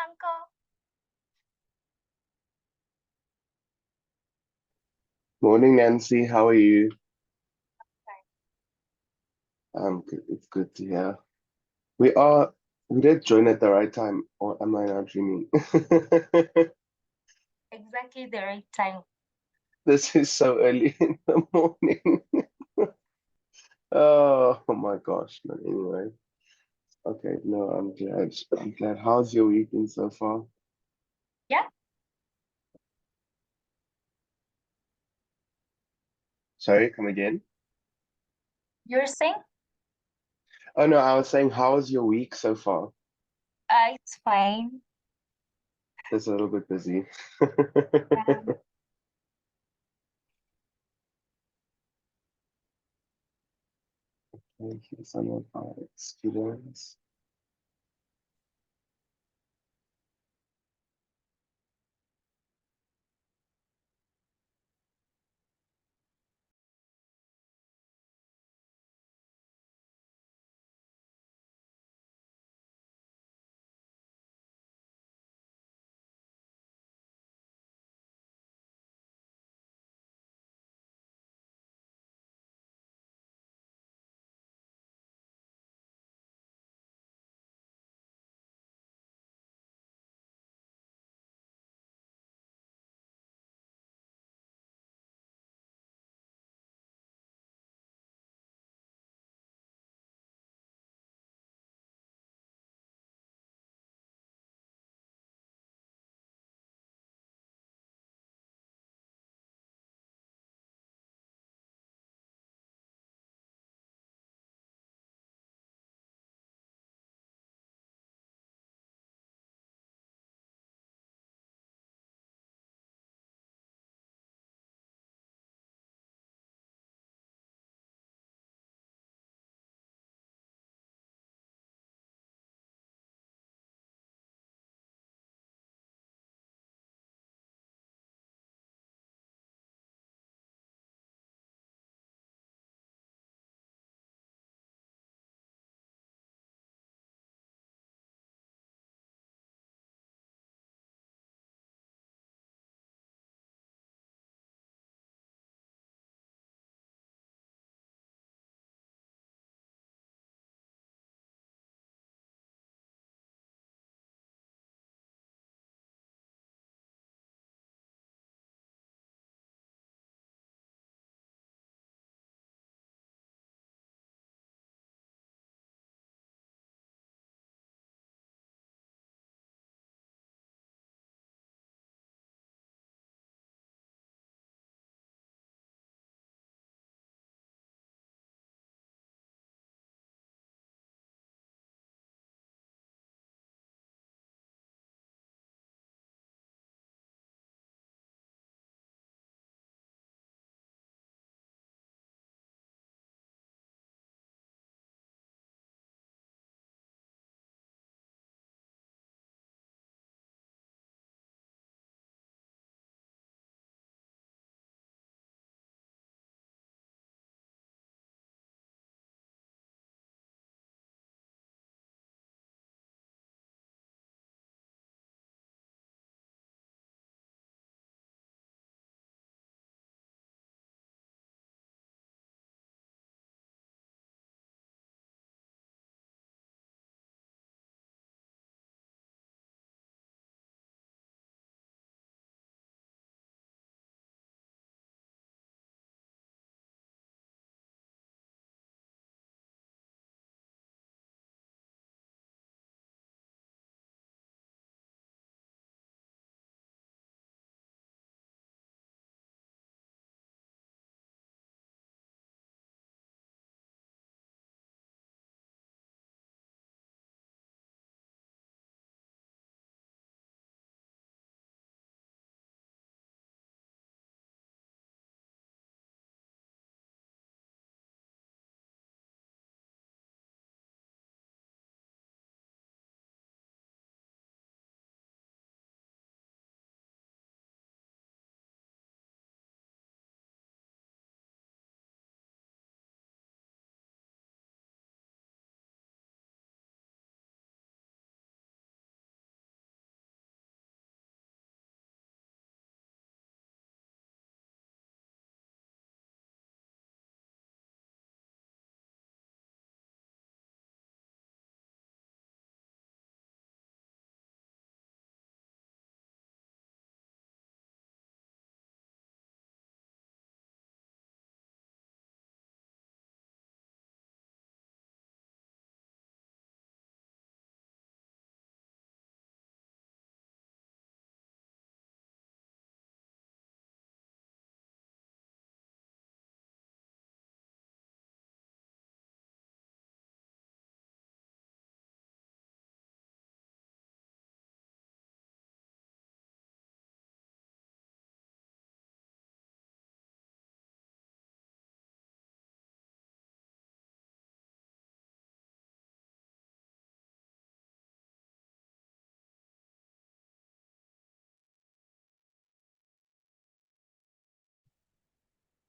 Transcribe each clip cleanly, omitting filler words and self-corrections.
Uncle. Morning, Nancy. How are you? Good. It's good to hear. We are, we did join at the right time, or am I not dreaming? Exactly the right time. This is so early in the morning. Oh my gosh. No, anyway. Okay, no, I'm glad. I'm glad. How's your week been so far? Yeah, Sorry, come again? you're saying Oh no, I was saying, how's your week so far? it's fine. Just a little bit busy. Um, Thank you, some of our students.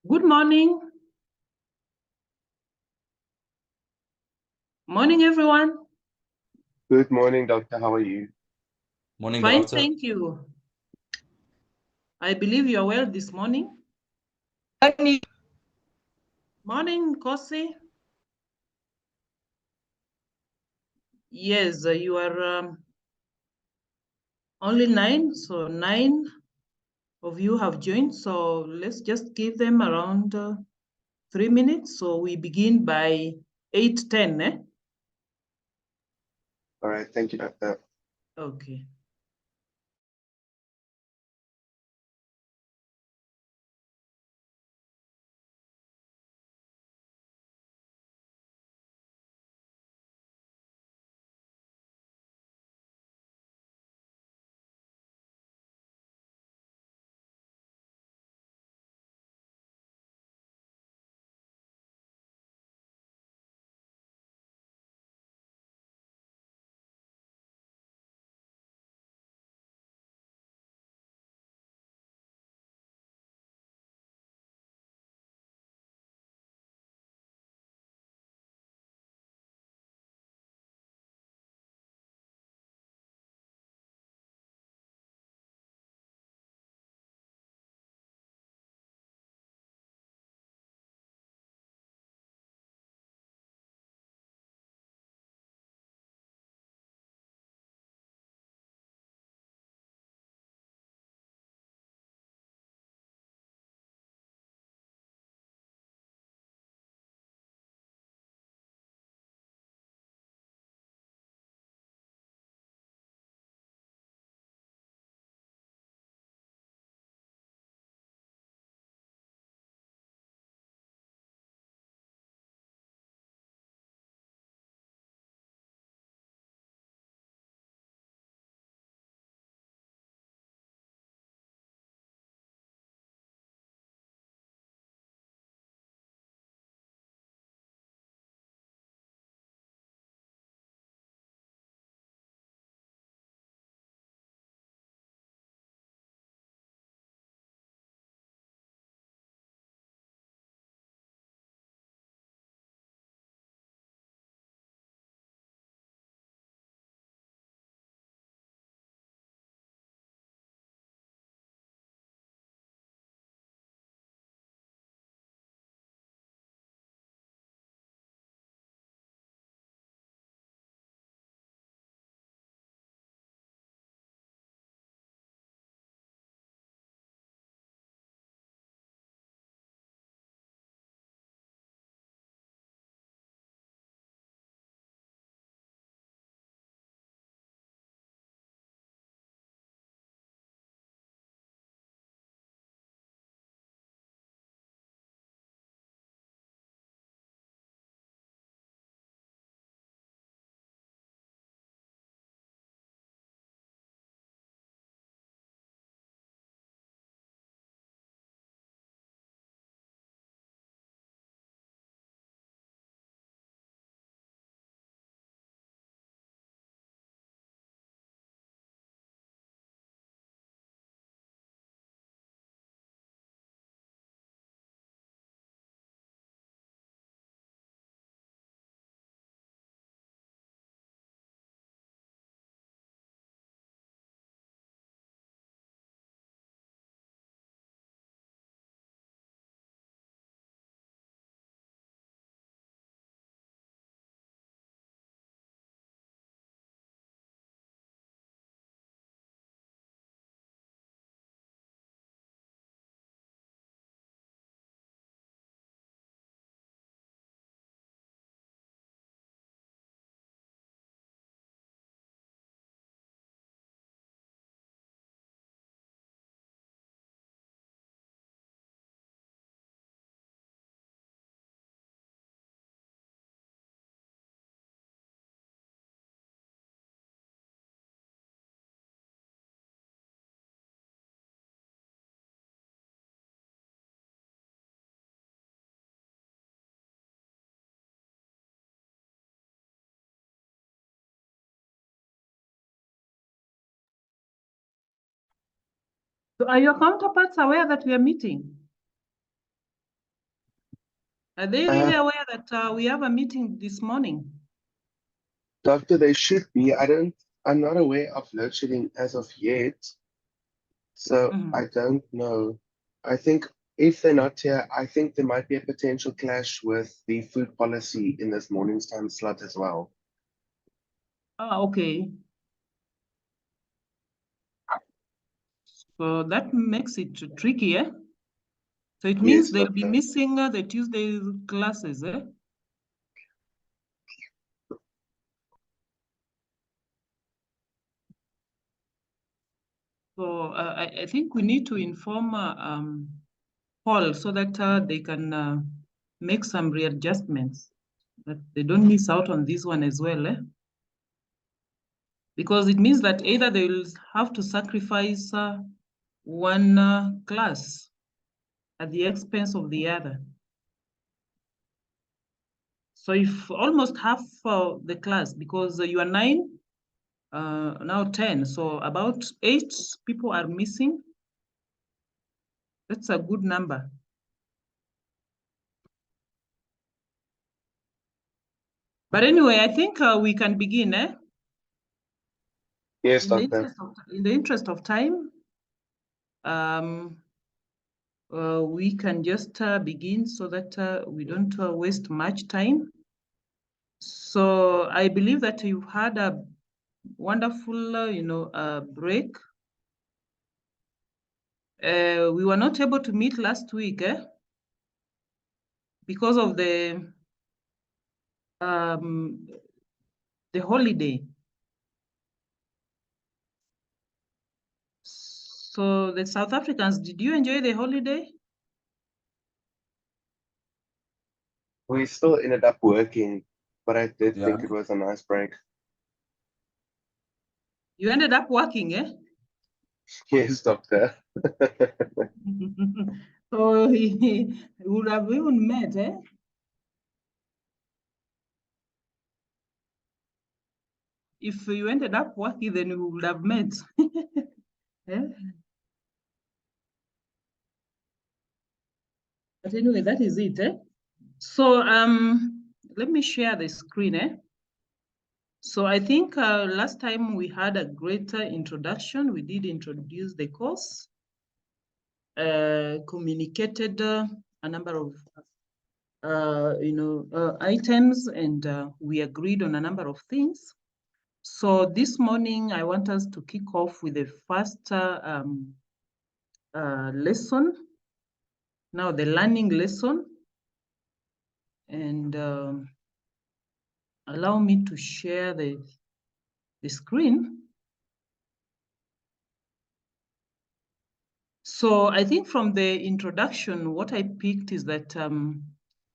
Good morning. Morning, everyone. Good morning, doctor. How are you? Morning, Fine, doctor. thank you. I believe you are well this morning. Morning, Kosi. Yes, you are only 9, so 9 of you have joined. So let's just give them around 3 minutes. So we begin by 8:10, eh? All right. Thank you, doctor. Okay. So are your counterparts aware that we are meeting? Are they really aware that we have a meeting this morning? Doctor, they should be. I'm not aware of load shedding as of yet. So Mhm. I don't know. I think if they're not here, I think there might be a potential clash with the food policy in this morning's time slot as well. Ah, okay. So that makes it tricky, eh? So it means Yes, they'll be doctor. missing the Tuesday classes, eh? So I think we need to inform Paul so that they can make some readjustments, that they don't miss out on this one as well, eh? Because it means that either they will have to sacrifice one class at the expense of the other. So if almost half the class, because you are 9, now 10, so about 8 people are missing. That's a good number. But anyway, I think we can begin, eh? Yes, In the doctor. interest of time, we can just begin so that we don't waste much time. So I believe that you've had a wonderful, break. We were not able to meet last week, eh? Because of the holiday. So the South Africans, did you enjoy the holiday? We still ended up working, but I did Yeah. think it was a nice break. You ended up working, eh? Yes, doctor. So he would have even met, eh? If you ended up working, then we would have met. Eh? But anyway, that is it, eh? So let me share the screen, eh? So I think last time we had a greater introduction. We did introduce the course, communicated a number of items, and we agreed on a number of things. So this morning, I want us to kick off with the first lesson. Now, the learning lesson. And allow me to share the screen. So I think from the introduction, what I picked is that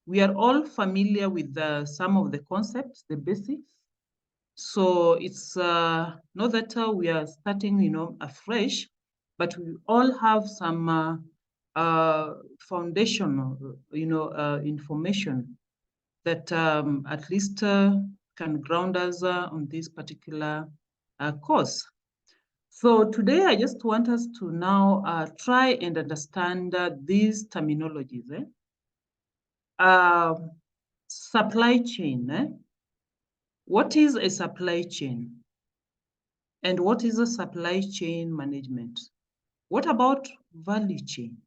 we are all familiar with some of the concepts, the basics. So it's not that we are starting, afresh, but we all have some foundational, information that at least can ground us on this particular course. So today I just want us to now try and understand these terminologies. Supply chain. What is a supply chain? And what is a supply chain management? What about value chain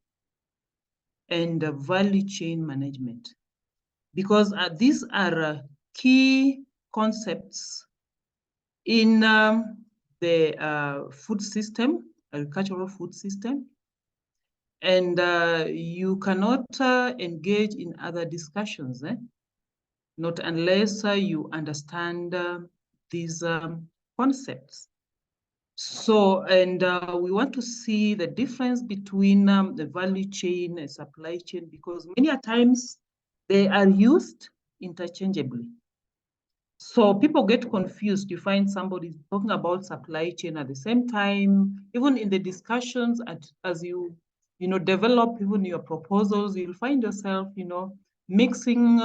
and value chain management? Because these are key concepts in the food system, agricultural food system. And you cannot engage in other discussions, not unless you understand these concepts. So, and we want to see the difference between the value chain and supply chain, because many times they are used interchangeably. So people get confused. You find somebody talking about supply chain at the same time, even in the discussions, as you develop even your proposals, you'll find yourself, mixing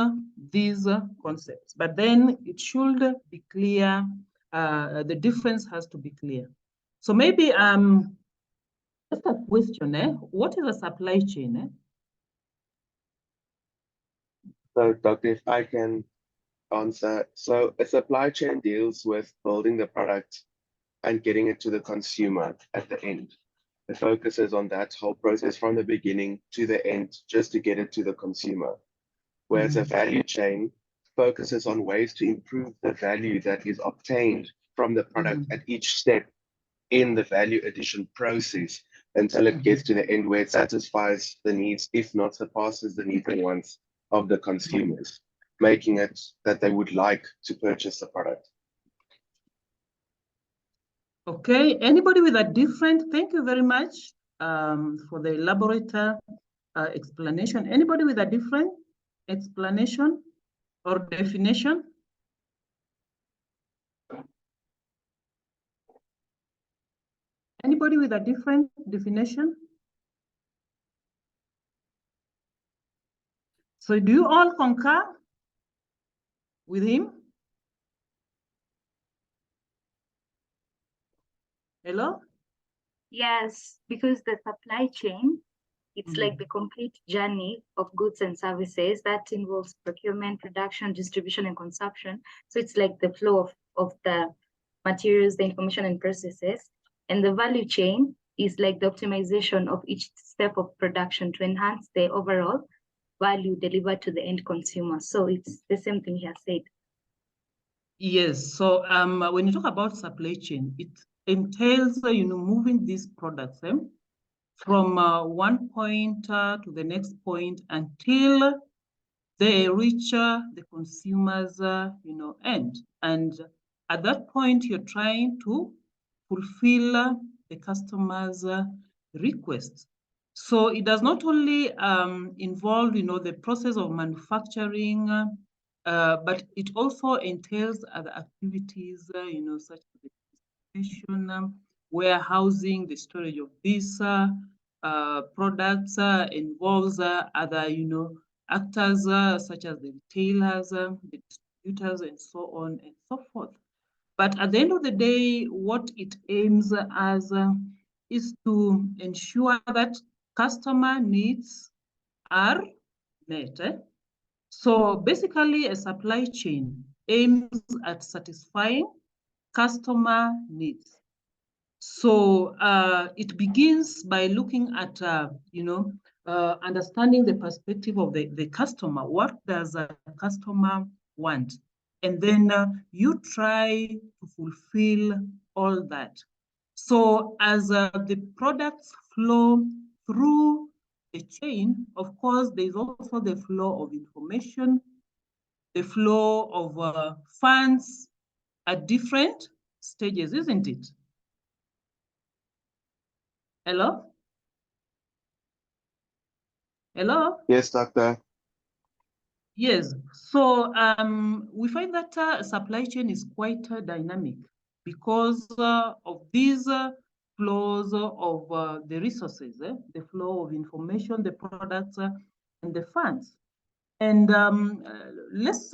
these concepts. But then it should be clear. The difference has to be clear. So maybe just a question, what is a supply chain? So, Doctor, if I can answer. So, a supply chain deals with building the product and getting it to the consumer at the end. It focuses on that whole process from the beginning to the end, just to get it to the consumer. Whereas a value chain focuses on ways to improve the value that is obtained from the product at each step in the value addition process until it gets to the end where it satisfies the needs, if not surpasses the needs and wants of the consumers, making it that they would like to purchase the product. Okay, anybody with a different, thank you very much for the elaborate explanation. Anybody with a different explanation or definition? Anybody with a different definition? So do you all concur with him? Hello? Yes, because the supply chain, it's like the complete journey of goods and services that involves procurement, production, distribution, and consumption. So it's like the flow of the materials, the information and processes. And the value chain is like the optimization of each step of production to enhance the overall value delivered to the end consumer. So it's the same thing he has said. Yes, so when you talk about supply chain, it entails, moving these products from one point to the next point until they reach the consumer's, end. And at that point, you're trying to fulfill the customer's request. So it does not only involve, the process of manufacturing, but it also entails other activities, such as the distribution, warehousing, the storage of these products, involves other, actors such as the retailers, the distributors, and so on and so forth. But at the end of the day, what it aims as is to ensure that customer needs are met. So basically, a supply chain aims at satisfying customer needs. So it begins by looking at, understanding the perspective of the customer. What does a customer want? And then you try to fulfill all that. So as the products flow through the chain, of course, there's also the flow of information, the flow of funds at different stages, isn't it? Hello? Hello? Yes, Doctor. Yes. So we find that supply chain is quite dynamic because of these flows of the resources, the flow of information, the products, and the funds. And let's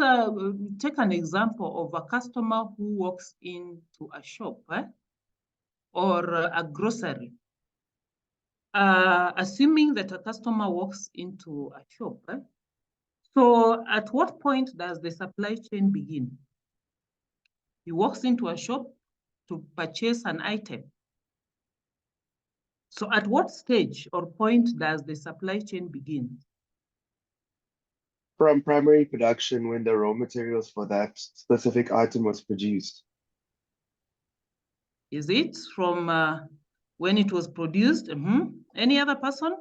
take an example of a customer who walks into a shop or a grocery. Assuming that a customer walks into a shop, so at what point does the supply chain begin? He walks into a shop to purchase an item. So at what stage or point does the supply chain begin? From primary production, when the raw materials for that specific item was produced. Is it from when it was produced? Any other person?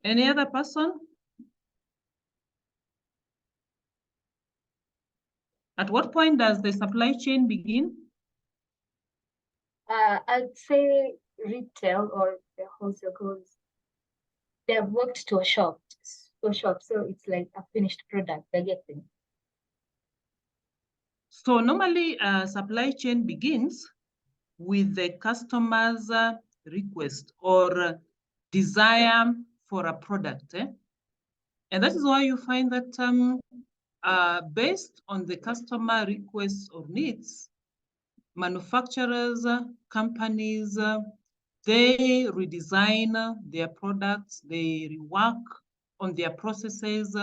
Any other person? At what point does the supply chain begin? I'd say retail or the wholesale goods. They have walked to a shop, so it's like a finished product they're getting. So normally, supply chain begins with the customer's request or desire for a product. And that is why you find that based on the customer requests or needs, manufacturers, companies they redesign their products, they rework on their processes,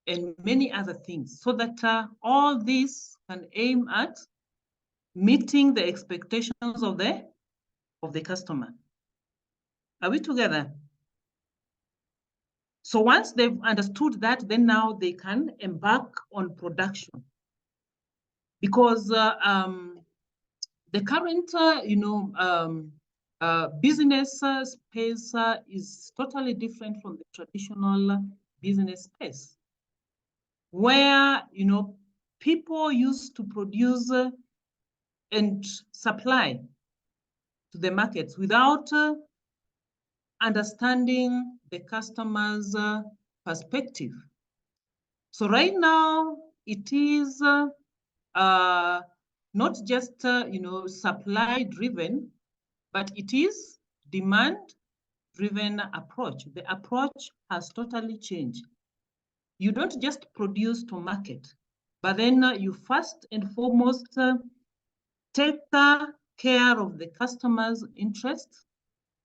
and many other things, so that all this can aim at meeting the expectations of the customer. Are we together? So once they've understood that, then now they can embark on production. Because the current, business space is totally different from the traditional business space, where, people used to produce and supply to the markets without understanding the customer's perspective. So right now, it is not just supply driven, but it is demand driven approach. The approach has totally changed. You don't just produce to market, but then you first and foremost take care of the customer's interests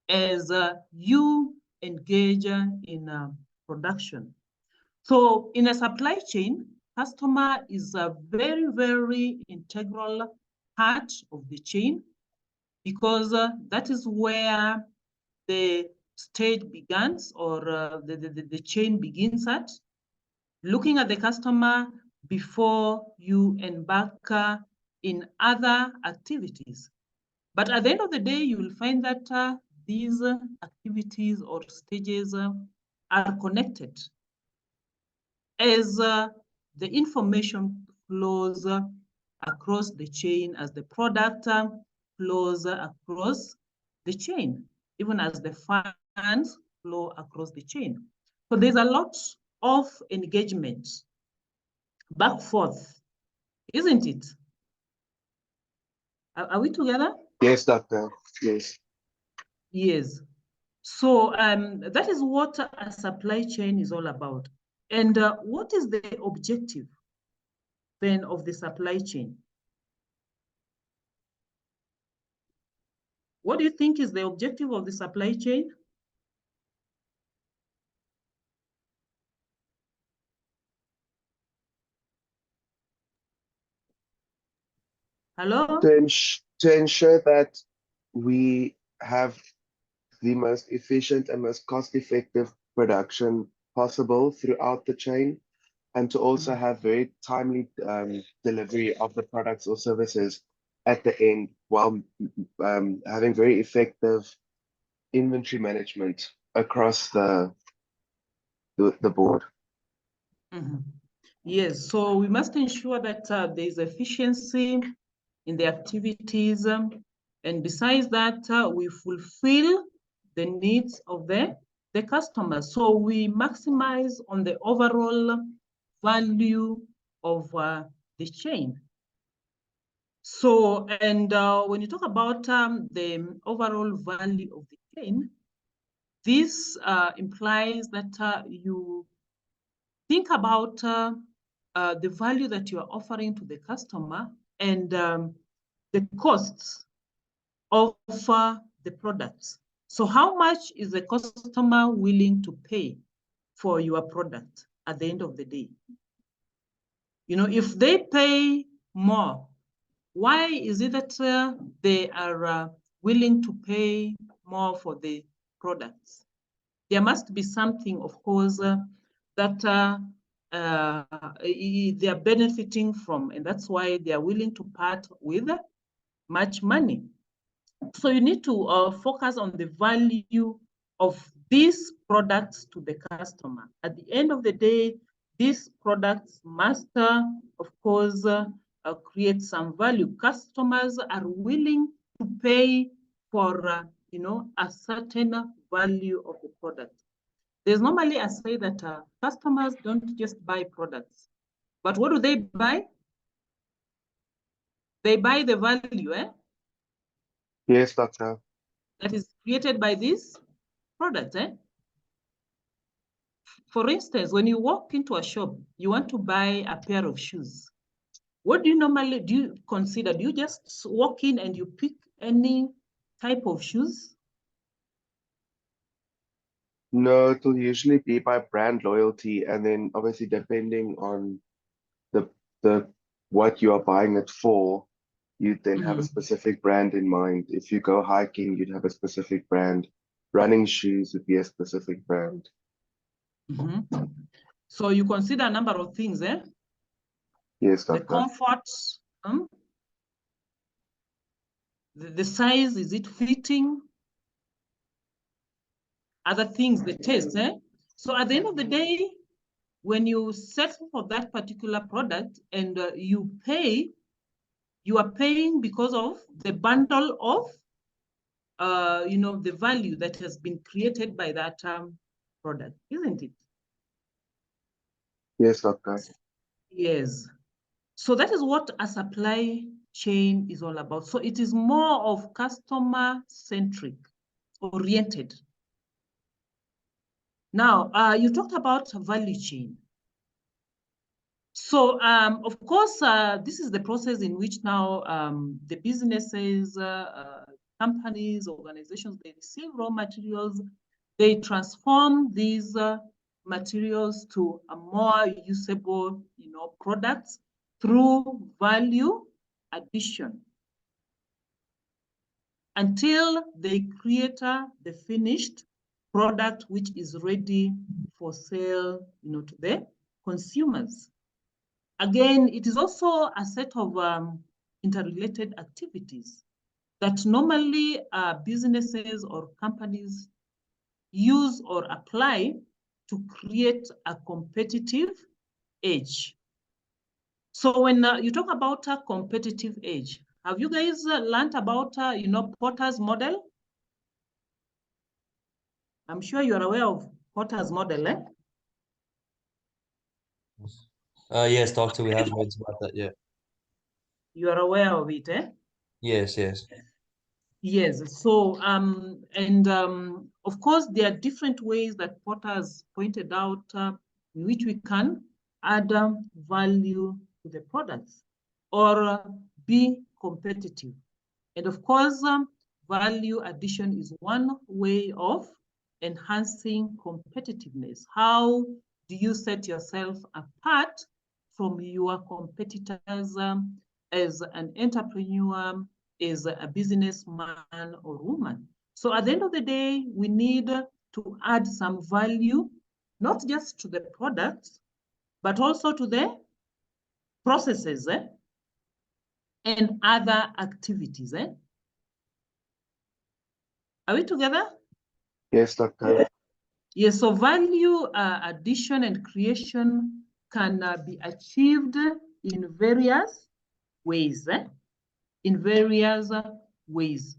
as you engage in production. So in a supply chain, customer is a very, very integral part of the chain, because that is where the stage begins, or the chain begins at, looking at the customer before you embark in other activities. But at the end of the day, you will find that these activities or stages are connected as the information flows across the chain, as the product flows across the chain, even as the funds flow across the chain. So there's a lot of engagement back forth, isn't it? Are we together? Yes, doctor. Yes. Yes. So that is what a supply chain is all about. And what is the objective then of the supply chain? What do you think is the objective of the supply chain? Hello? To ensure that we have the most efficient and most cost-effective production possible throughout the chain, and to also have very timely delivery of the products or services at the end, while having very effective inventory management across the board. Mm-hmm. Yes, so we must ensure that there is efficiency in the activities, and besides that, we fulfill the needs of the customers. So we maximize on the overall value of the chain. So, and when you talk about the overall value of the chain, this implies that you think about the value that you are offering to the customer, and the costs of the products. So how much is the customer willing to pay for your product at the end of the day? If they pay more, why is it that they are willing to pay more for the products? There must be something, of course, that they are benefiting from, and that's why they are willing to part with much money. So you need to focus on the value of these products to the customer. At the end of the day, these products must, of course, create some value. Customers are willing to pay for, a certain value of the product. There's normally a say that customers don't just buy products, but what do they buy? They buy the value, Yes, doctor. that is created by these products, For instance, when you walk into a shop, you want to buy a pair of shoes. What do you consider? Do you just walk in and you pick any type of shoes? No, it'll usually be by brand loyalty, and then obviously depending on the what you are buying it for, you'd then have a Mm. specific brand in mind. If you go hiking, you'd have a specific brand. Running shoes would be a specific brand. Mhm. So you consider a number of things, eh? Yes, The Doctor. comfort, the size, is it fitting? Other things, the taste, eh? So at the end of the day, when you settle for that particular product and you pay, you are paying because of the bundle of, the value that has been created by that product, isn't it? Yes, Doctor. Yes. So that is what a supply chain is all about. So it is more of customer-centric, oriented. Now, you talked about value chain. So, of course, this is the process in which now the businesses, companies, organizations, they receive raw materials, they transform these materials to a more usable, products through value addition until they create the finished product which is ready for sale, to the consumers. Again, it is also a set of interrelated activities that normally businesses or companies use or apply to create a competitive edge. So when you talk about a competitive edge, have you guys learned about, Porter's model? I'm sure you are aware of Porter's model, eh? Yes, Doctor, we have heard about that, yeah. You are aware of it, eh? Yes, yes. Yes, so and of course there are different ways that Porter has pointed out in which we can add value to the products or be competitive. And of course, value addition is one way of enhancing competitiveness. How do you set yourself apart from your competitors as an entrepreneur, as a businessman or woman? So at the end of the day, we need to add some value, not just to the products, but also to the processes and other activities. Are we together? Yes, Doctor. Yes, so value addition and creation can be achieved in various ways, in various ways.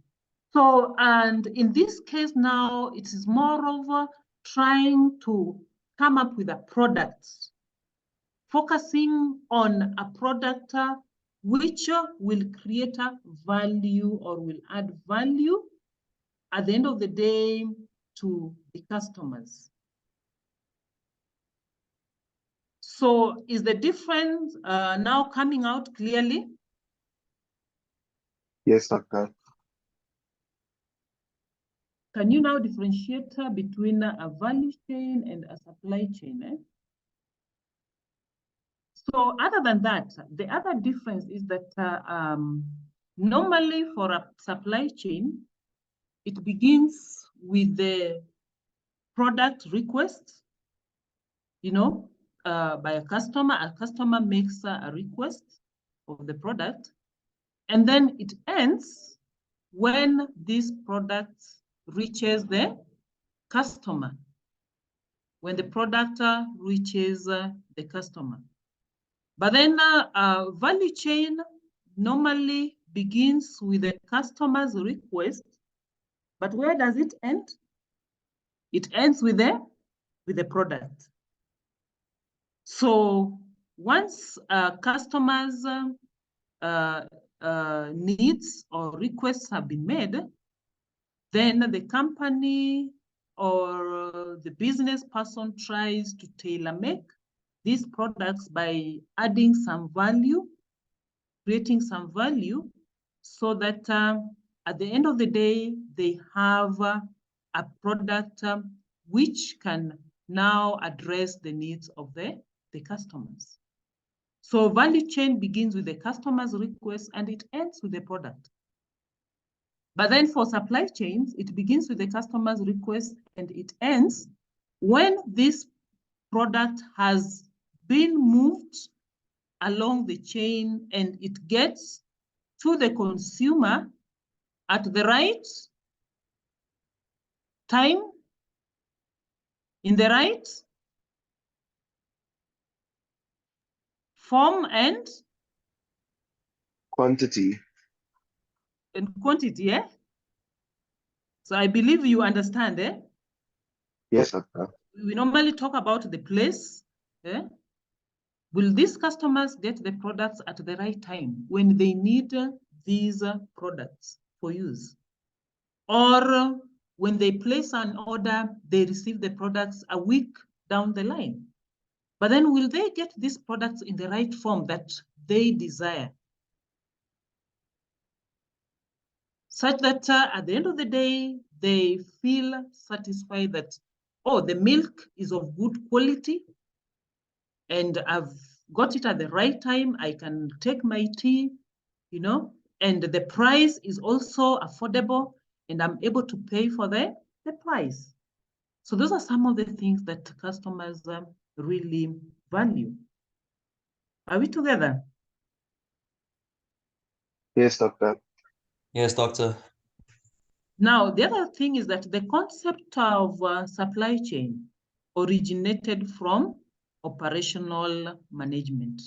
So, and in this case now, it is more of trying to come up with a product, focusing on a product which will create a value or will add value at the end of the day to the customers. So is the difference now coming out clearly? Yes, Doctor. Can you now differentiate between a value chain and a supply chain? So other than that, the other difference is that normally for a supply chain, it begins with the product request, by a customer. A customer makes a request of the product, and then it ends when this product reaches the customer, when the product reaches the customer. But then value chain normally begins with the customer's request, but where does it end? It ends with the product. So once customers' needs or requests have been made, then the company or the business person tries to tailor-make these products by adding some value, creating some value, so that at the end of the day, they have a product which can now address the needs of the customers. So value chain begins with the customer's request and it ends with the product. But then for supply chains, it begins with the customer's request and it ends when this product has been moved along the chain and it gets to the consumer at the right time, in the right form and Quantity. quantity, yeah? So I believe you understand, eh? Yes, Doctor. We normally talk about the place, eh? Will these customers get the products at the right time when they need these products for use? Or when they place an order, they receive the products a week down the line. But then will they get these products in the right form that they desire? Such that at the end of the day, they feel satisfied that, oh, the milk is of good quality and I've got it at the right time. I can take my tea, you know, and the price is also affordable and I'm able to pay for the price. So those are some of the things that customers really value. Are we together? Yes, Doctor. Yes, Doctor. Now, the other thing is that the concept of supply chain originated from operational management.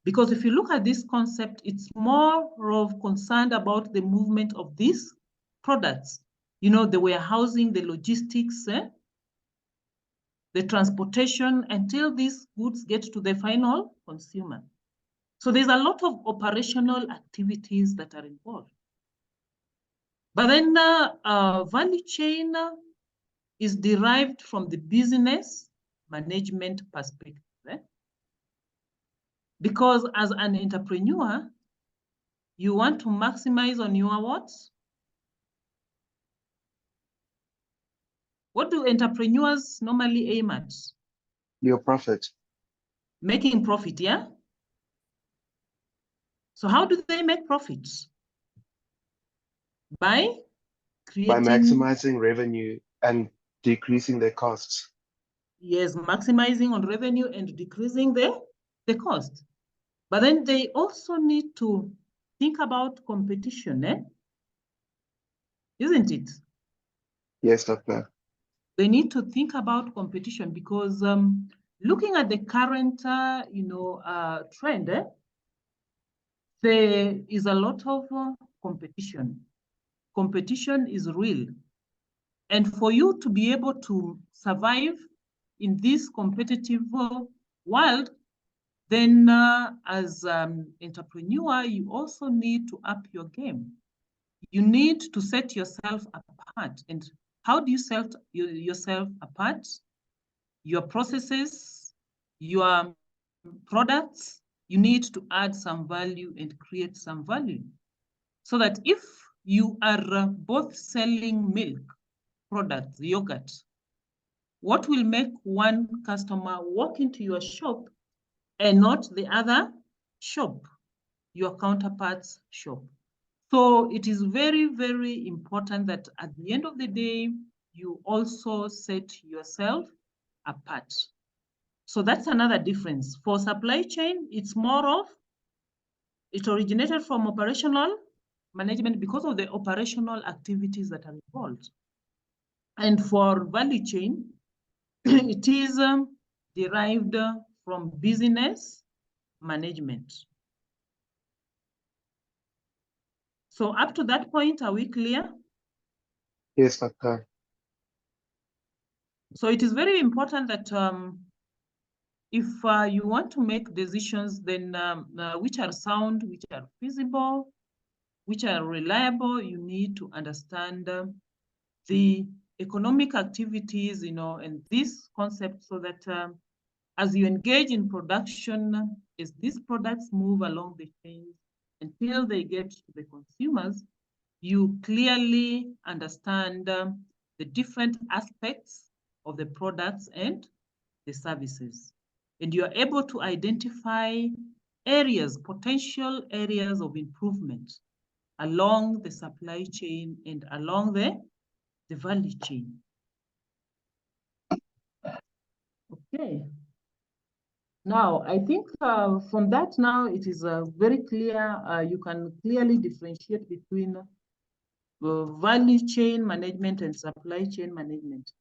Because if you look at this concept, it's more of concerned about the movement of these products. You know, the warehousing, the logistics, the transportation until these goods get to the final consumer. So there's a lot of operational activities that are involved. But then value chain is derived from the business management perspective. Because as an entrepreneur, you want to maximize on your what? What do entrepreneurs normally aim at? Your profit. Making profit, yeah? So how do they make profits? By creating... By maximizing revenue and decreasing their costs. Yes, maximizing on revenue and decreasing the cost. But then they also need to think about competition, isn't it? Yes, Doctor. They need to think about competition because looking at the current, trend, there is a lot of competition. Competition is real. And for you to be able to survive in this competitive world, then as an entrepreneur, you also need to up your game. You need to set yourself apart. And how do you set yourself apart? Your processes, your products, you need to add some value and create some value. So that if you are both selling milk products, yogurt, what will make one customer walk into your shop and not the other shop, your counterpart's shop? So it is very, very important that at the end of the day, you also set yourself apart. So that's another difference. For supply chain, it's more of, it originated from operational management because of the operational activities that are involved. And for value chain, it is derived from business management. So up to that point, are we clear? Yes, Doctor. So it is very important that if you want to make decisions, then which are sound, which are feasible, which are reliable, you need to understand the economic activities, and this concept, so that as you engage in production, as these products move along the chain until they get to the consumers, you clearly understand the different aspects of the products and the services. And you are able to identify areas, potential areas of improvement along the supply chain and along the value chain. Okay. Now, I think from that now, it is very clear, you can clearly differentiate between value chain management and supply chain management.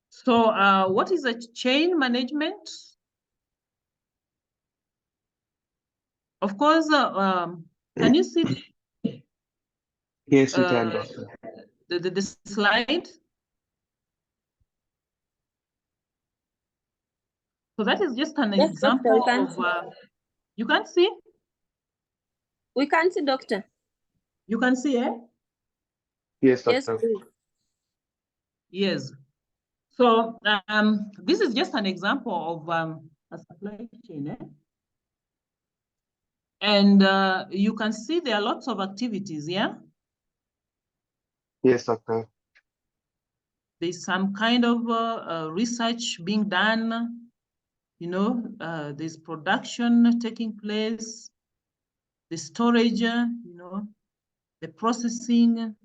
So what is a chain management? Of course, can you see Yes, we can, Doctor. the slide? So that is just an Yes, example Doctor, of, you can see? we can see, Doctor. You can see, eh? Yes, Yes, Doctor. please. Yes. So this is just an example of a supply chain, eh? And you can see there are lots of activities, yeah? Yes, Doctor. There's some kind of research being done, you know, there's production taking place, the storage, you know, the processing,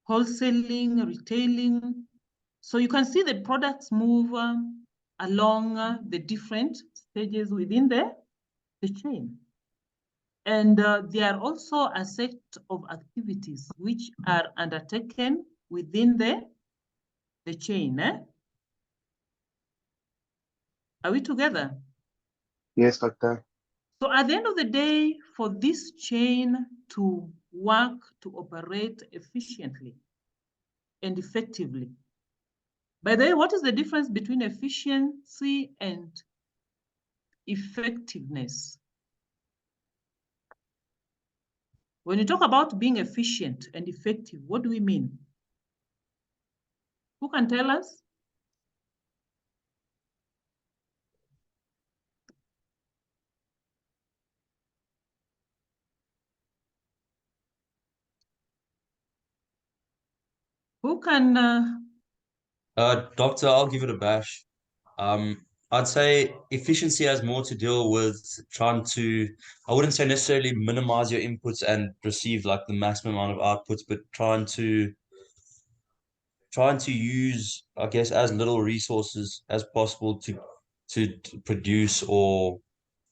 wholesaling, retailing. So you can see the products move along the different stages within the chain. And there are also a set of activities which are undertaken within the chain. Eh? Are we together? Yes, Doctor. So at the end of the day, for this chain to work, to operate efficiently and effectively. By the way, what is the difference between efficiency and effectiveness? When you talk about being efficient and effective, what do we mean? Who can tell us? Who can? Doctor, I'll give it a bash. I'd say efficiency has more to deal with trying to, I wouldn't say necessarily minimize your inputs and receive like the maximum amount of outputs, but trying to use, I guess, as little resources as possible to produce, or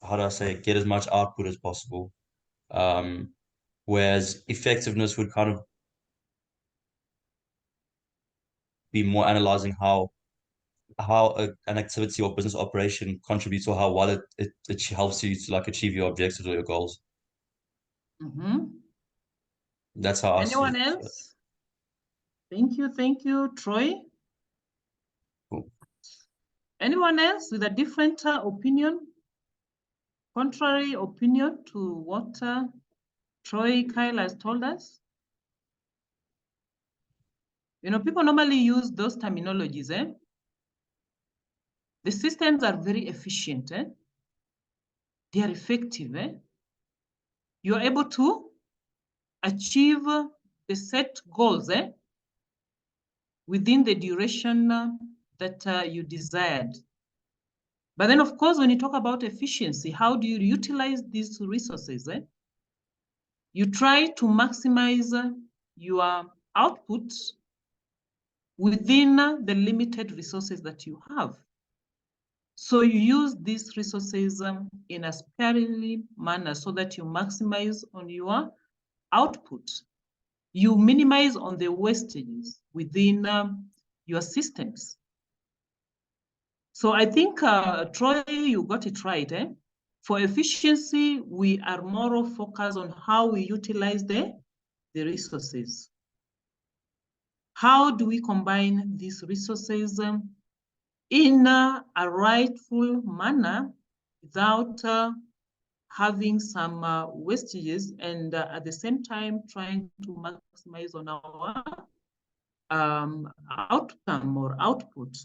how do I say it, get as much output as possible. Whereas effectiveness would kind of be more analyzing how an activity or business operation contributes, or how well it helps you to like achieve your objectives or your goals. That's how I see Anyone it. else? Thank you, Troy. Cool. Anyone else with a different opinion? Contrary opinion to what Troy Kyle has told us? You know, people normally use those terminologies, eh? The systems are very efficient, eh? They are effective, eh? You are able to achieve the set goals, eh? Within the duration that you desired. But then, of course, when you talk about efficiency, how do you utilize these resources? Eh? You try to maximize your output within the limited resources that you have. So you use these resources in a sparingly manner so that you maximize on your output. You minimize on the wastages within your systems. So I think, Troy, you got it right. Eh? For efficiency, we are more focused on how we utilize the resources. How do we combine these resources in a rightful manner without having some wastages, and at the same time trying to maximize on our outcome or output.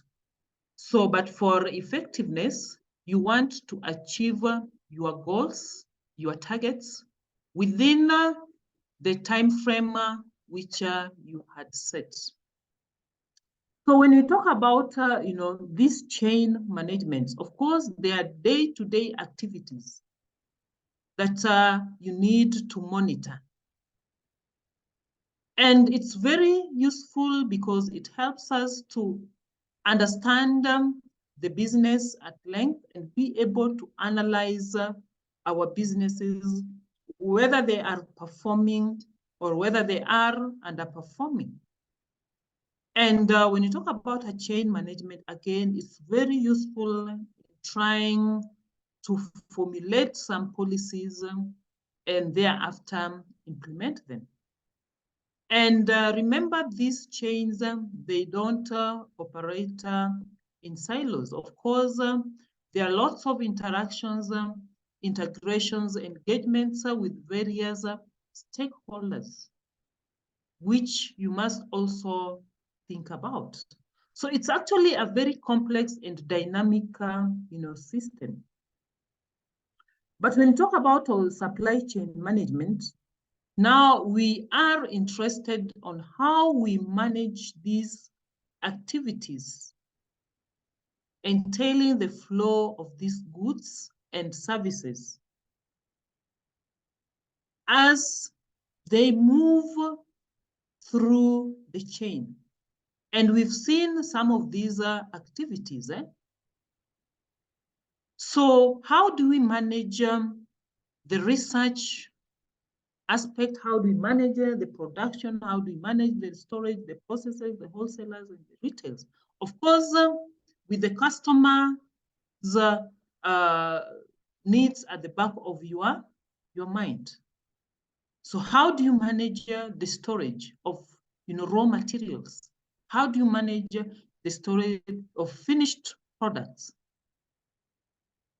So, but for effectiveness, you want to achieve your goals, your targets within the time frame which you had set. So when you talk about, this chain management, of course, there are day-to-day activities that you need to monitor. And it's very useful because it helps us to understand the business at length and be able to analyze our businesses, whether they are performing or whether they are underperforming. And when you talk about a chain management, again, it's very useful in trying to formulate some policies and thereafter implement them. And remember, these chains, they don't operate in silos. Of course, there are lots of interactions, integrations, engagements with various stakeholders, which you must also think about. So it's actually a very complex and dynamic, system. But when you talk about supply chain management, now we are interested on how we manage these activities entailing the flow of these goods and services as they move through the chain. And we've seen some of these activities. So how do we manage the research aspect? How do we manage the production? How do we manage the storage, the processors, the wholesalers, and the retailers? Of course, with the customer's needs at the back of your mind. So how do you manage the storage of raw materials? How do you manage the storage of finished products?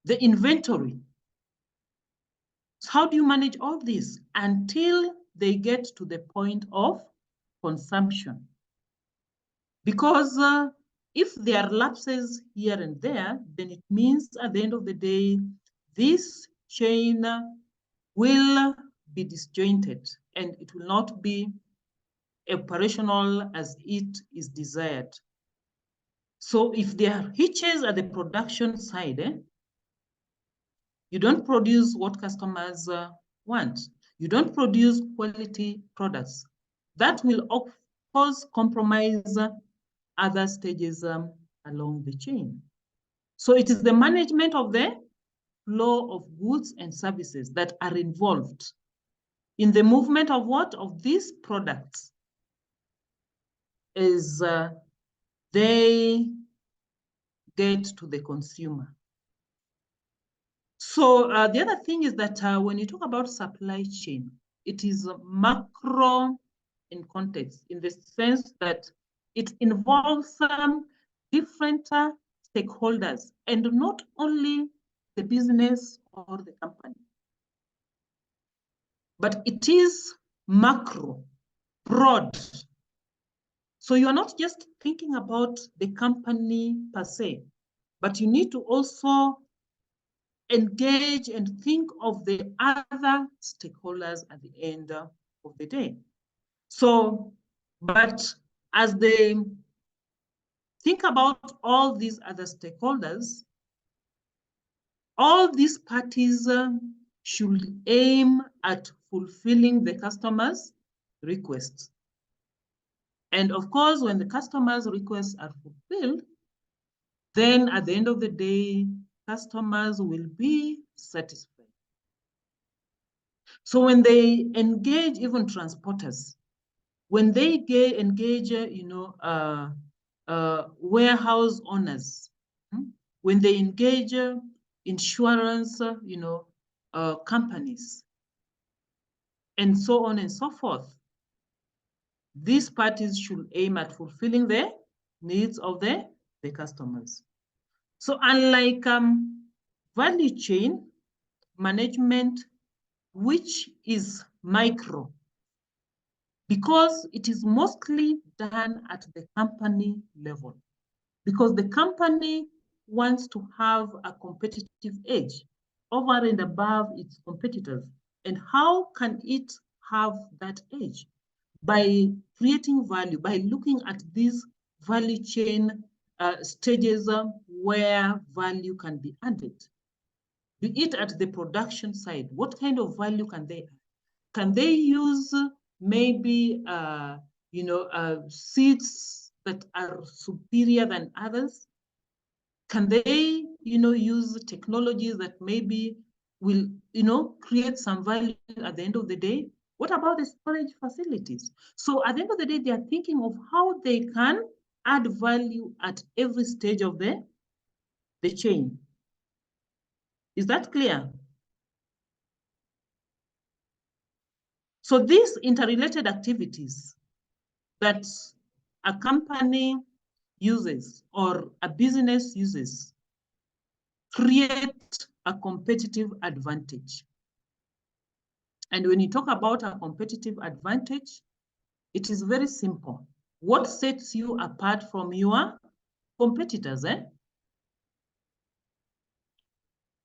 The inventory. So how do you manage all this until they get to the point of consumption? Because if there are lapses here and there, then it means at the end of the day, this chain will be disjointed and it will not be operational as it is desired. So if there are hitches at the production side, you don't produce what customers want. You don't produce quality products. That will, of course, compromise other stages along the chain. So it is the management of the flow of goods and services that are involved in the movement of what? Of these products as they get to the consumer. So the other thing is that when you talk about supply chain, it is macro in context, in the sense that it involves different stakeholders and not only the business or the company, but it is macro, broad. So you are not just thinking about the company per se, but you need to also engage and think of the other stakeholders at the end of the day. So, but as they think about all these other stakeholders, all these parties should aim at fulfilling the customer's requests. And of course, when the customer's requests are fulfilled, then at the end of the day, customers will be satisfied. So when they engage even transporters, when they engage, warehouse owners, when they engage insurance, companies, and so on and so forth, these parties should aim at fulfilling the needs of the customers. So unlike value chain management, which is micro, because it is mostly done at the company level, because the company wants to have a competitive edge over and above its competitors. And how can it have that edge? By creating value, by looking at these value chain stages where value can be added. Be it at the production side, what kind of value can they add? Can they use maybe seeds that are superior than others? Can they use technologies that maybe will create some value at the end of the day? What about the storage facilities? So at the end of the day, they are thinking of how they can add value at every stage of the chain. Is that clear? So these interrelated activities that a company uses or a business uses create a competitive advantage. And when you talk about a competitive advantage, it is very simple. What sets you apart from your competitors?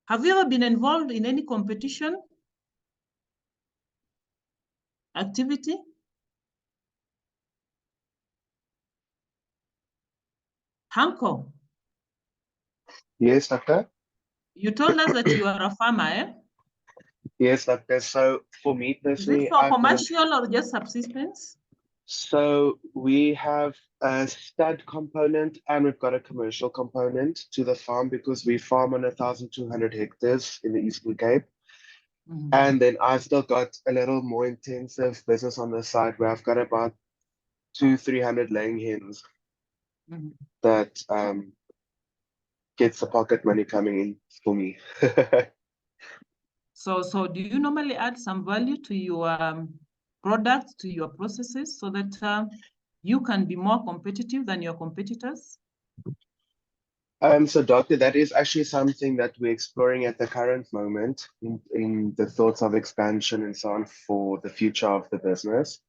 Have you ever been involved in any competition activity? Hanko, Yes, Doctor. you told us that you are a farmer, Yes, Doctor. So for me Is it personally, for commercial or just subsistence? So we have a stud component and we've got a commercial component to the farm because we farm on 1,200 hectares in the Eastern Cape. And then I've still got a little more intensive business on the side where I've got about 200-300 laying hens that gets the pocket money coming in for me. So do you normally add some value to your products, to your processes, so that you can be more competitive than your competitors? So Doctor, that is actually something that we're exploring at the current moment in the thoughts of expansion and so on for the future of the business.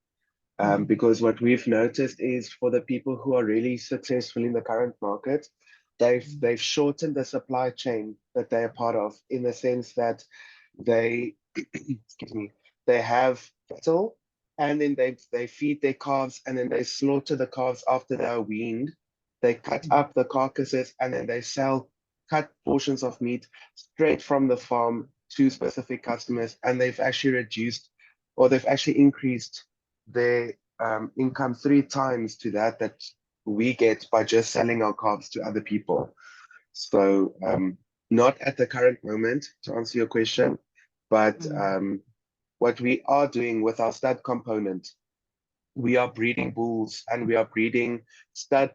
Because what we've noticed is for the people who are really successful in the current market, they've shortened the supply chain that they're part of in the sense that they excuse me, they have cattle and then they feed their calves and then they slaughter the calves after they're weaned. They cut up the carcasses and then they sell cut portions of meat straight from the farm to specific customers, and they've actually reduced or they've actually increased their income 3 times to that we get by just selling our calves to other people. So not at the current moment, to answer your question, but what we are doing with our stud component, we are breeding bulls and we are breeding stud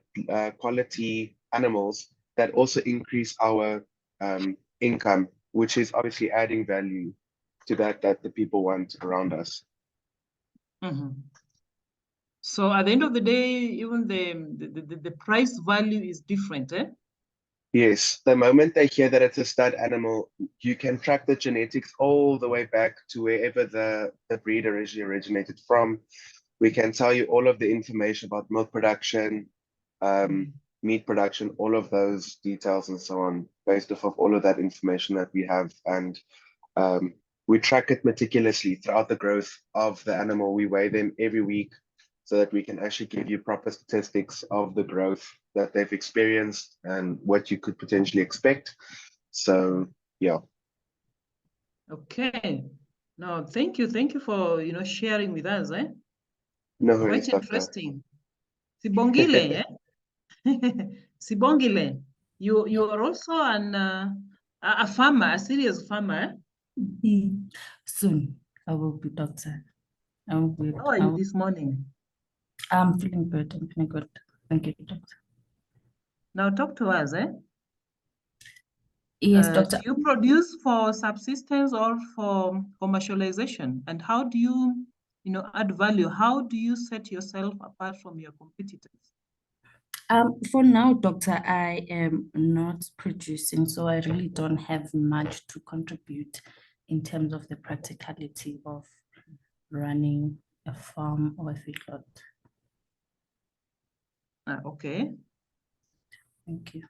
quality animals that also increase our income, which is obviously adding value to that the people want around us. So at the end of the day, even the price value is different, eh? Yes, the moment they hear that it's a stud animal, you can track the genetics all the way back to wherever the breed originally originated from. We can tell you all of the information about milk production, meat production, all of those details and so on, based off of all of that information that we have. And we track it meticulously throughout the growth of the animal. We weigh them every week so that we can actually give you proper statistics of the growth that they've experienced and what you could potentially expect. So, yeah. Okay. No, thank you for sharing with us, eh? No worries, Quite interesting. Sibongile, eh? Sibongile, you are also a farmer, a serious farmer. Soon I will be doctor. How are you this morning? I'm feeling good. I'm feeling good. Thank you, doctor. Now talk to us, eh? Yes, doctor. Do you produce for subsistence or for commercialization? And how do you, add value? How do you set yourself apart from your competitors? For now, doctor, I am not producing, so I really don't have much to contribute in terms of the practicality of running a farm or a feedlot. Okay. Thank you.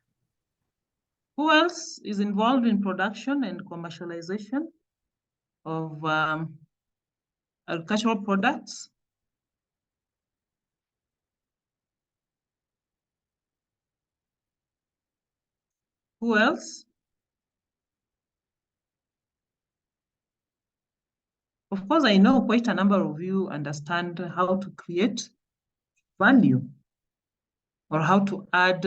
Who else is involved in production and commercialization of agricultural products. Who else? Of course, I know quite a number of you understand how to create value or how to add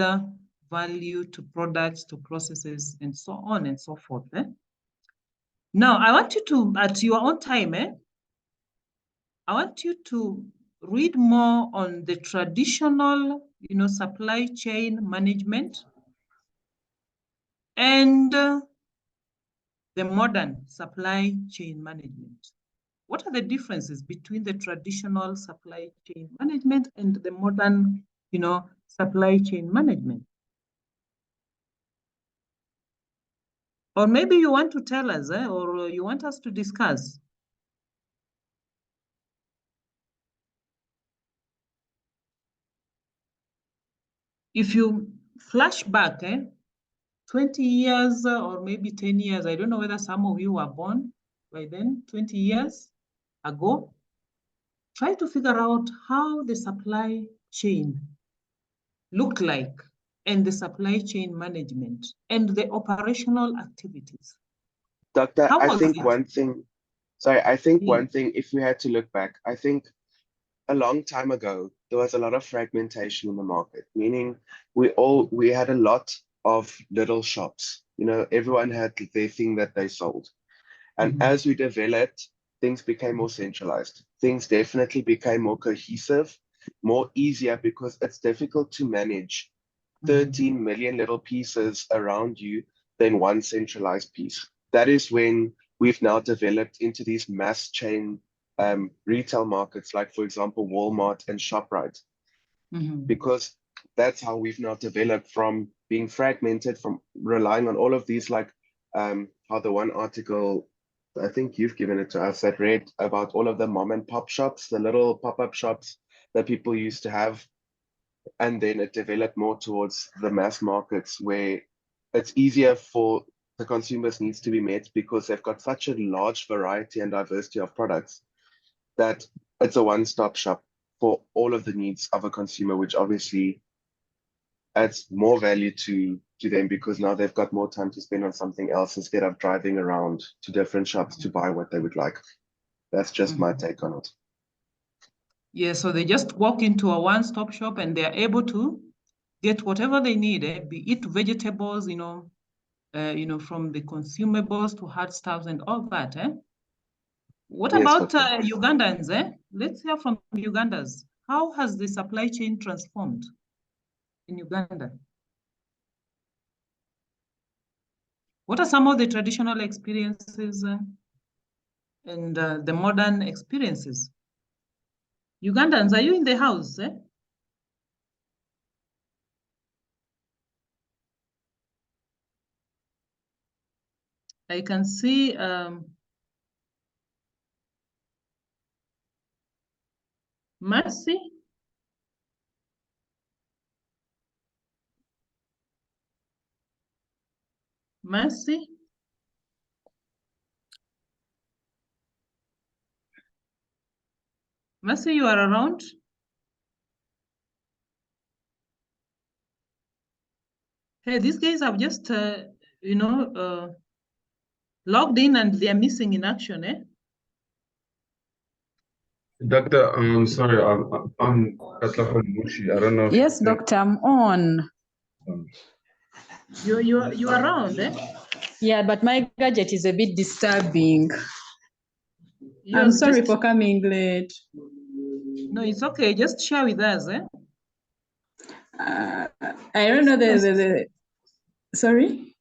value to products, to processes, and so on and so forth. Now, I want you to, at your own time, I want you to read more on the traditional, supply chain management and the modern supply chain management. What are the differences between the traditional supply chain management and the modern, supply chain management? Or maybe you want to tell us, or you want us to discuss. If you flash back, 20 years or maybe 10 years, I don't know whether some of you were born by then, 20 years ago, try to figure out how the supply chain looked like and the supply chain management and the operational activities. Doctor, How I was think it? one thing, sorry, I think Yeah. one thing, if we had to look back, I think a long time ago, there was a lot of fragmentation in the market, meaning we had a lot of little shops. Everyone had their thing that they sold. And Mhm. as we developed, things became more centralized. Things definitely became more cohesive, more easier because it's difficult to manage 13 million little pieces around you than one centralized piece. That is when we've now developed into these mass chain retail markets, like, for example, Walmart and ShopRite, because that's how we've now developed from being fragmented, from relying on all of these, like how the one article, I think you've given it to us, that read about all of the mom and pop shops, the little pop-up shops that people used to have. And then it developed more towards the mass markets where it's easier for the consumers' needs to be met because they've got such a large variety and diversity of products that it's a one-stop shop for all of the needs of a consumer, which obviously adds more value to them because now they've got more time to spend on something else instead of driving around to different shops to buy what they would like. That's just my take on it. Yeah, so they just walk into a one-stop shop and they're able to get whatever they need, be it vegetables, from the consumables to hard stuffs and all that. What Yes, about Doctor. Ugandans? Let's hear from Ugandans. How has the supply chain transformed in Uganda? What are some of the traditional experiences and the modern experiences? Ugandans, are you in the house? I can see Mercy. Mercy. Mercy, you are around? Hey, these guys have just, logged in and they are missing in action, Doctor, I'm sorry, I'm Katlahon Mushi. I don't know. Yes, doctor, I'm on. You around, Yeah, but my gadget is a bit disturbing. You're I'm sorry just- for coming late. No, it's okay. Just share with us, I don't know the sorry?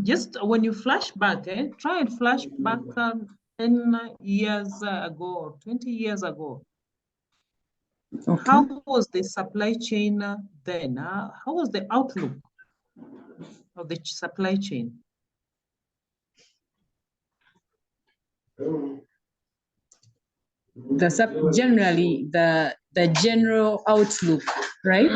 Just when you flash back, try and flash back 10 years ago or 20 years ago. Okay. How was the supply chain then? How was the outlook of the supply chain? Generally the general outlook, right?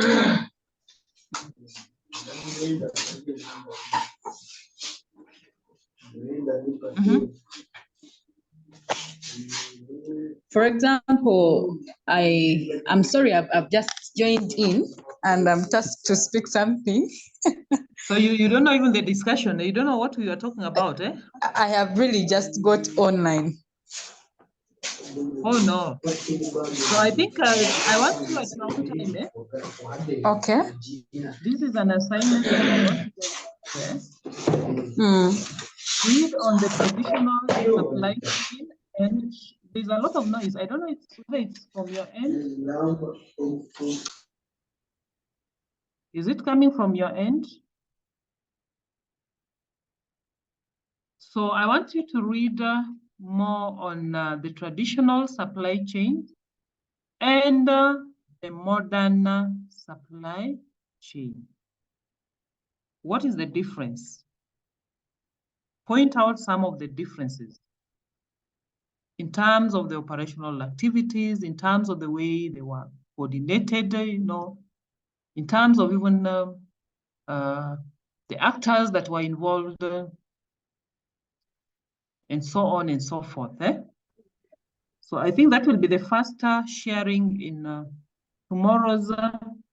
For example, I'm sorry, I've just joined in and I'm tasked to speak something. So you don't know even the discussion. You don't know what we are talking about, eh? I have really just got online. Oh no. So I think I want you at your own time, eh? Okay. This is an assignment that I want you to share. Read on the traditional supply chain, and there's a lot of noise. I don't know whether it's from your end. Is it coming from your end? So I want you to read more on the traditional supply chain and the modern supply chain. What is the difference? Point out some of the differences in terms of the operational activities, in terms of the way they were coordinated, in terms of even the actors that were involved, and so on and so forth. So I think that will be the first sharing in tomorrow's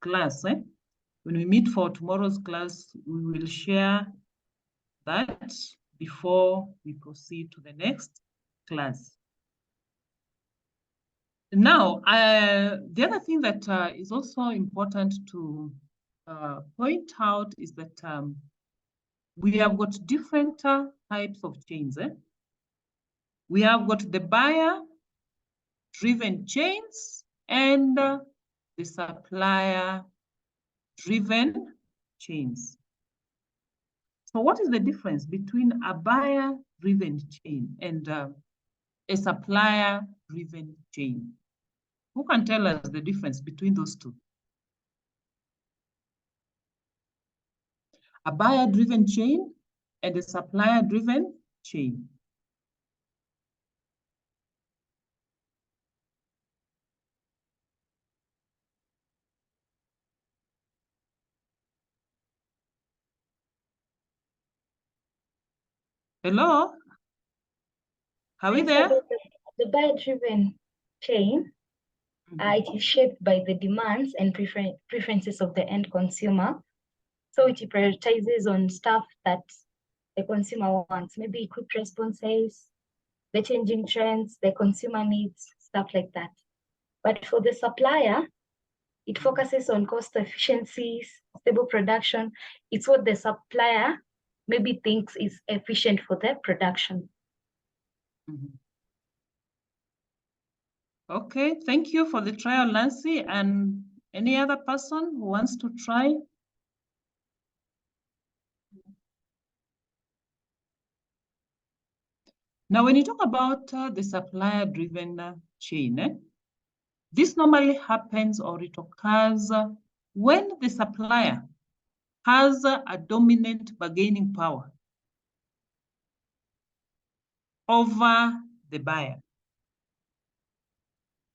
class. When we meet for tomorrow's class, we will share that before we proceed to the next class. Now, the other thing that is also important to point out is that we have got different types of chains. We have got the buyer-driven chains and the supplier-driven chains. So what is the difference between a buyer-driven chain and a supplier-driven chain? Who can tell us the difference between those two? A buyer-driven chain and a supplier-driven chain. Hello? Are we there? The buyer-driven chain, it is shaped by the demands and preferences of the end consumer. So it prioritizes on stuff that the consumer wants, maybe quick responses, the changing trends, the consumer needs, stuff like that. But for the supplier, it focuses on cost efficiencies, stable production. It's what the supplier maybe thinks is efficient for their production. Okay, thank you for the trial, Nancy. And any other person who wants to try? Now, when you talk about the supplier-driven chain, this normally happens or it occurs when the supplier has a dominant bargaining power over the buyer.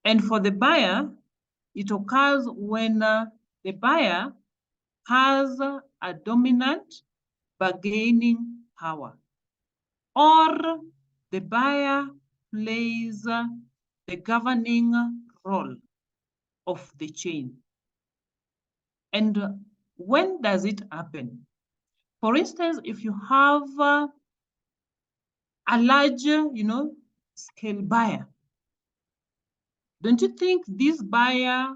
And for the buyer, it occurs when the buyer has a dominant bargaining power, or the buyer plays the governing role of the chain. And when does it happen? For instance, if you have a large, scale buyer, don't you think this buyer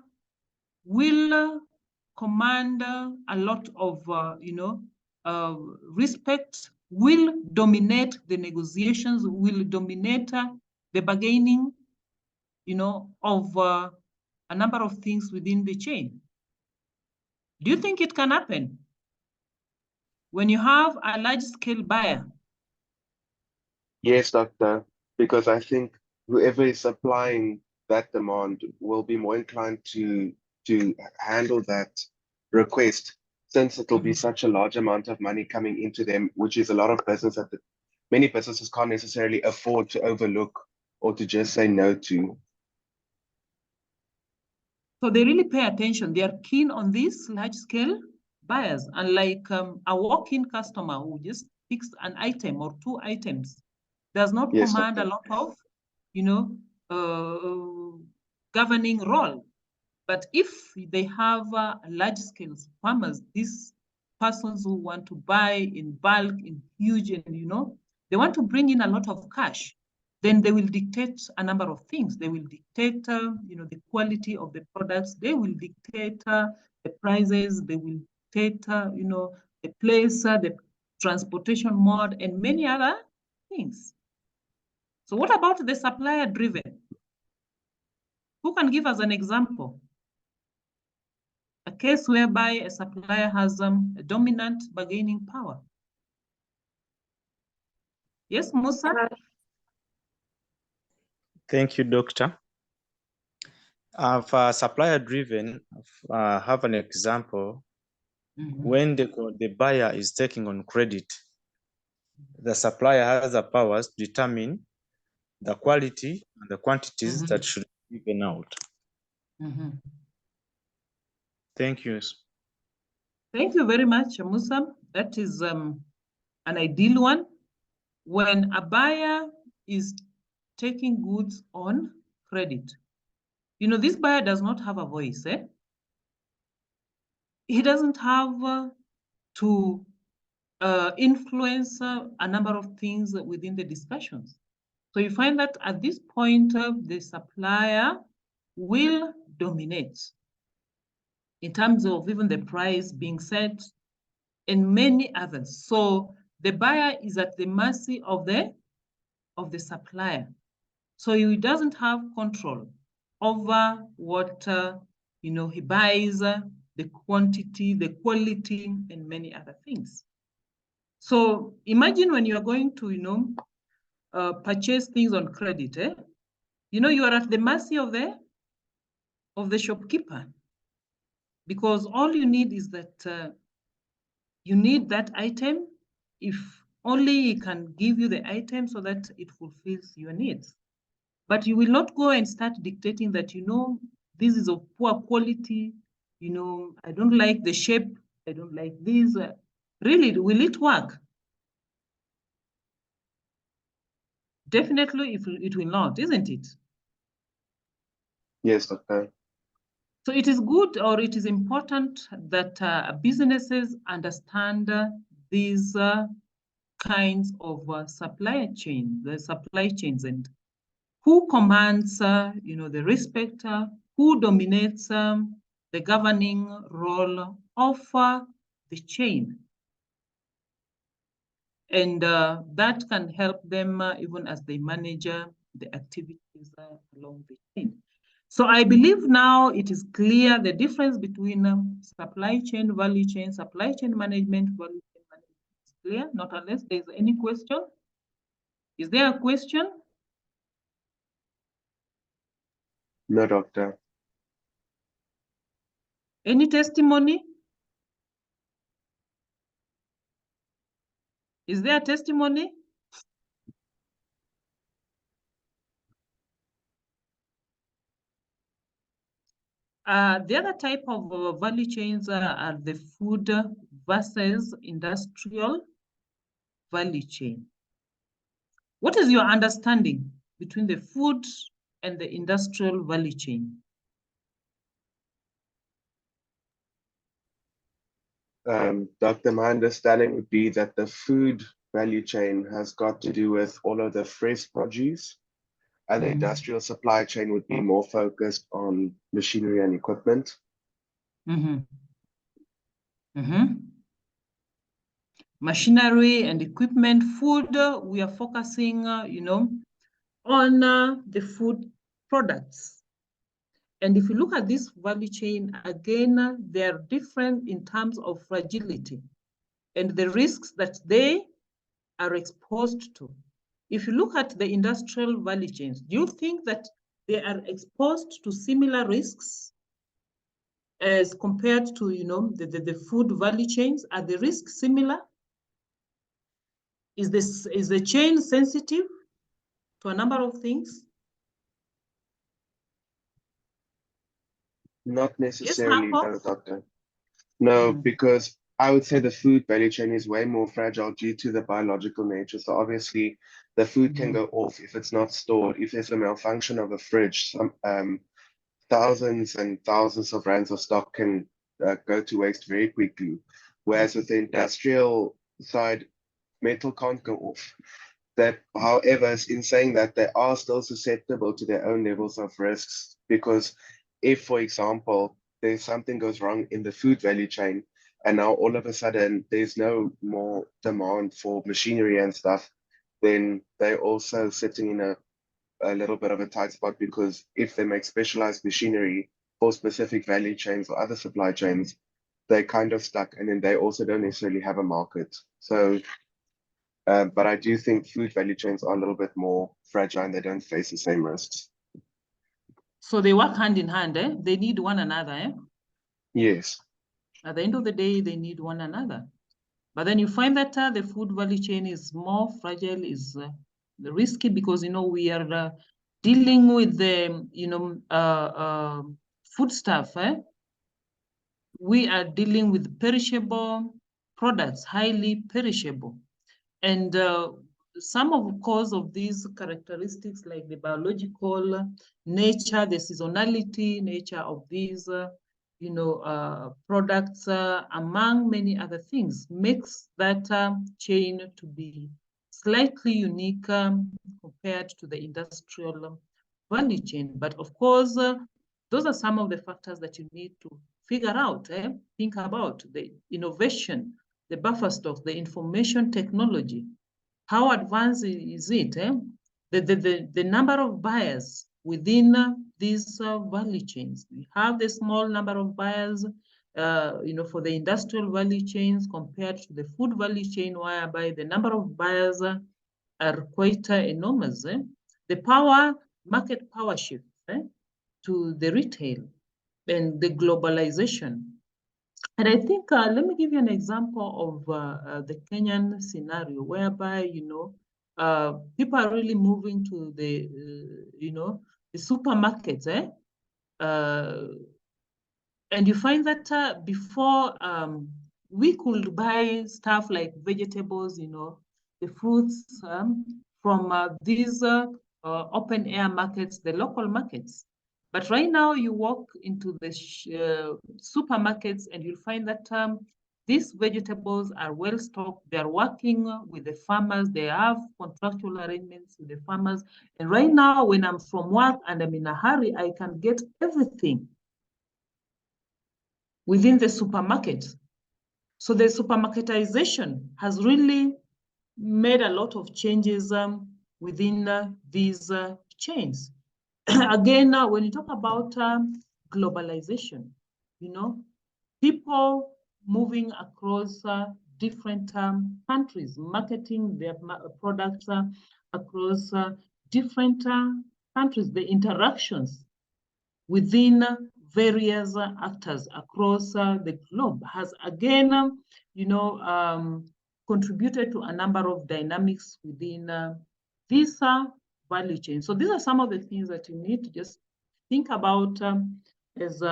will command a lot of, respect, will dominate the negotiations, will dominate the bargaining, of a number of things within the chain? Do you think it can happen when you have a large-scale buyer? Yes, doctor, because I think whoever is supplying that demand will be more inclined to handle that request, since it'll be such a large amount of money coming into them, which is a lot of business that many businesses can't necessarily afford to overlook or to just say no to. So they really pay attention. They are keen on these large-scale buyers, unlike a walk-in customer who just picks an item or two items, does not command a lot of governing role. But if they have large-scale farmers, these persons who want to buy in bulk, in huge, and they want to bring in a lot of cash, then they will dictate a number of things. They will dictate, the quality of the products. They will dictate the prices. They will dictate, the place, the transportation mode, and many other things. So what about the supplier-driven? Who can give us an example? A case whereby a supplier has a dominant bargaining power. Yes, Musa? Thank you, Doctor. For supplier driven, have an example. When the buyer is taking on credit, the supplier has the powers to determine the quality and the quantities that should be given out. Thank you. Thank you very much, Musa. That is an ideal one. When a buyer is taking goods on credit, this buyer does not have a voice. He doesn't have to influence a number of things within the discussions. So you find that at this point, the supplier will dominate in terms of even the price being set and many others. So the buyer is at the mercy of the supplier. So he doesn't have control over what he buys, the quantity, the quality, and many other things. So imagine when you are going to purchase things on credit, you are at the mercy of the shopkeeper, because all you need is that you need that item. If only he can give you the item so that it fulfills your needs. But you will not go and start dictating that, this is of poor quality, I don't like the shape, I don't like this. Really, will it work? Definitely, it will not, isn't it? Yes, Doctor. So it is good, or it is important that businesses understand these kinds of supply chains, and who commands, the respect, who dominates the governing role of the chain. And that can help them even as they manage the activities along the chain. So I believe now it is clear the difference between supply chain, value chain, supply chain management, value chain management is clear, not unless there's any question. Is there a question? No, Doctor. Any testimony? Is there a testimony? The other type of value chains are the food versus industrial value chain. What is your understanding between the food and the industrial value chain? Doctor, my understanding would be that the food value chain has got to do with all of the fresh produce, and the industrial supply chain would be more focused on machinery and equipment. Machinery and equipment. Food, we are focusing, on the food products. And if you look at this value chain, again, they're different in terms of fragility and the risks that they are exposed to. If you look at the industrial value chains, do you think that they are exposed to similar risks as compared to, the food value chains? Are the risks similar? Is the chain sensitive to a number of things? Not necessarily, no, Doctor. No, because I would say the food value chain is way more fragile due to the biological nature. So obviously, the food can go off if it's not stored. If there's a malfunction of a fridge, thousands and thousands of rands of stock can go to waste very quickly. Whereas with the industrial side, metal can't go off. That, however, in saying that, they are still susceptible to their own levels of risks, because if, for example, there's something goes wrong in the food value chain, and now all of a sudden there's no more demand for machinery and stuff, then they're also sitting in a little bit of a tight spot, because if they make specialized machinery for specific value chains or other supply chains, they're kind of stuck, and then they also don't necessarily have a market. So but I do think food value chains are a little bit more fragile and they don't face the same risks. So they work hand in hand, eh? They need one another, eh? Yes. At the end of the day, they need one another. But then you find that the food value chain is more fragile, is risky, because, you know, we are dealing with the, you know, food stuff, eh? We are dealing with perishable products, highly perishable. And some of cause of these characteristics, like the biological nature, the seasonality nature of these, you know, products, among many other things, makes that chain to be slightly unique compared to the industrial value chain. But of course, those are some of the factors that you need to figure out, think about the innovation, the buffer stock, the information technology. How advanced is it? The number of buyers within these value chains. We have the small number of buyers, you know, for the industrial value chains compared to the food value chain, whereby the number of buyers are quite enormous. The market power shift to the retail and the globalization. And I think, let me give you an example of the Kenyan scenario, whereby, you know, people are really moving to the, you know, the supermarkets, and you find that before we could buy stuff like vegetables, you know, the fruits from these open air markets, the local markets. But right now you walk into the supermarkets and you'll find that these vegetables are well stocked. They're working with the farmers. They have contractual arrangements with the farmers. And right now, when I'm from work and I'm in a hurry, I can get everything within the supermarket. So the supermarketization has really made a lot of changes within these chains. Again, when you talk about globalization, you know, people moving across different countries, marketing their products across different countries, the interactions within various actors across the globe has again, you know, contributed to a number of dynamics within this value chain. So these are some of the things that you need to just think about as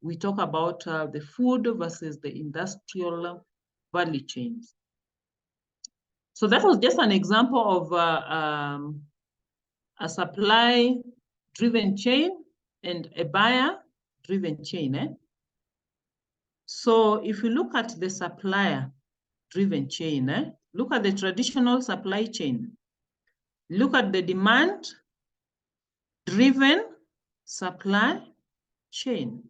we talk about the food versus the industrial value chains. So that was just an example of a supply-driven chain and a buyer-driven chain. So if you look at the supplier-driven chain, look at the traditional supply chain. Look at the demand-driven supply chain.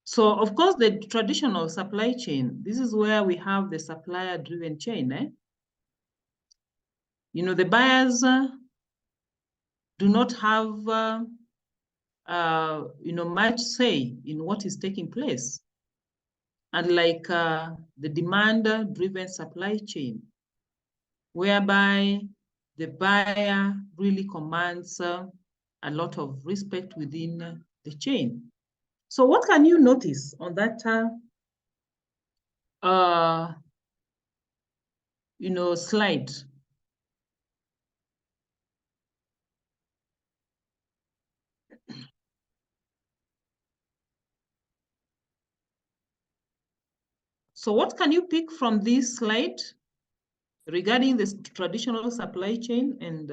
So of course, the traditional supply chain, this is where we have the supplier-driven chain. You know, the buyers do not have you know, much say in what is taking place. Unlike the demand-driven supply chain, whereby the buyer really commands a lot of respect within the chain. So what can you notice on that, you know, slide? So what can you pick from this slide regarding this traditional supply chain and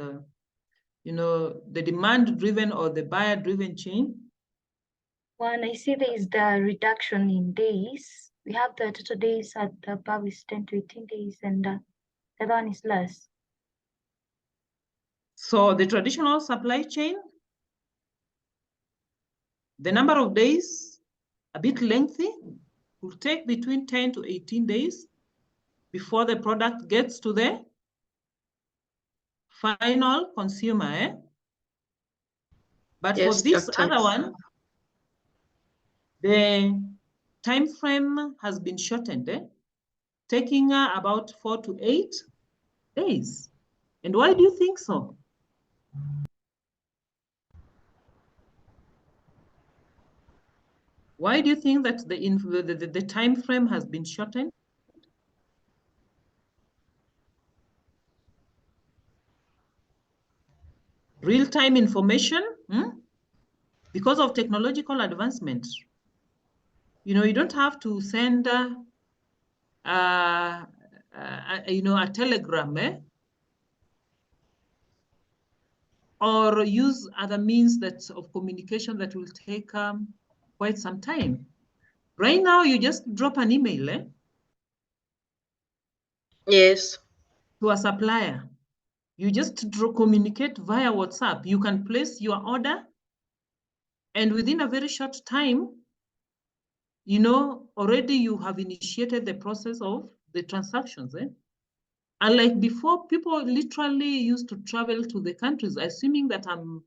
the demand-driven or the buyer-driven chain? One, I see there is the reduction in days. We have the total days at the above is 10 to 18 days, and the other one is less. So the traditional supply chain, the number of days, a bit lengthy, will take between 10 to 18 days before the product gets to the final consumer. But Yes, for this Doctor. other one, the time frame has been shortened, taking about 4 to 8 days. And why do you think so? Why do you think that the time frame has been shortened? Real-time information, because of technological advancement. You don't have to send a telegram, or use other means of communication that will take quite some time. Right now, you just drop an email, Yes. to a supplier. You just communicate via WhatsApp. You can place your order, and within a very short time, already you have initiated the process of the transactions. Unlike before, people literally used to travel to the countries, assuming that I'm,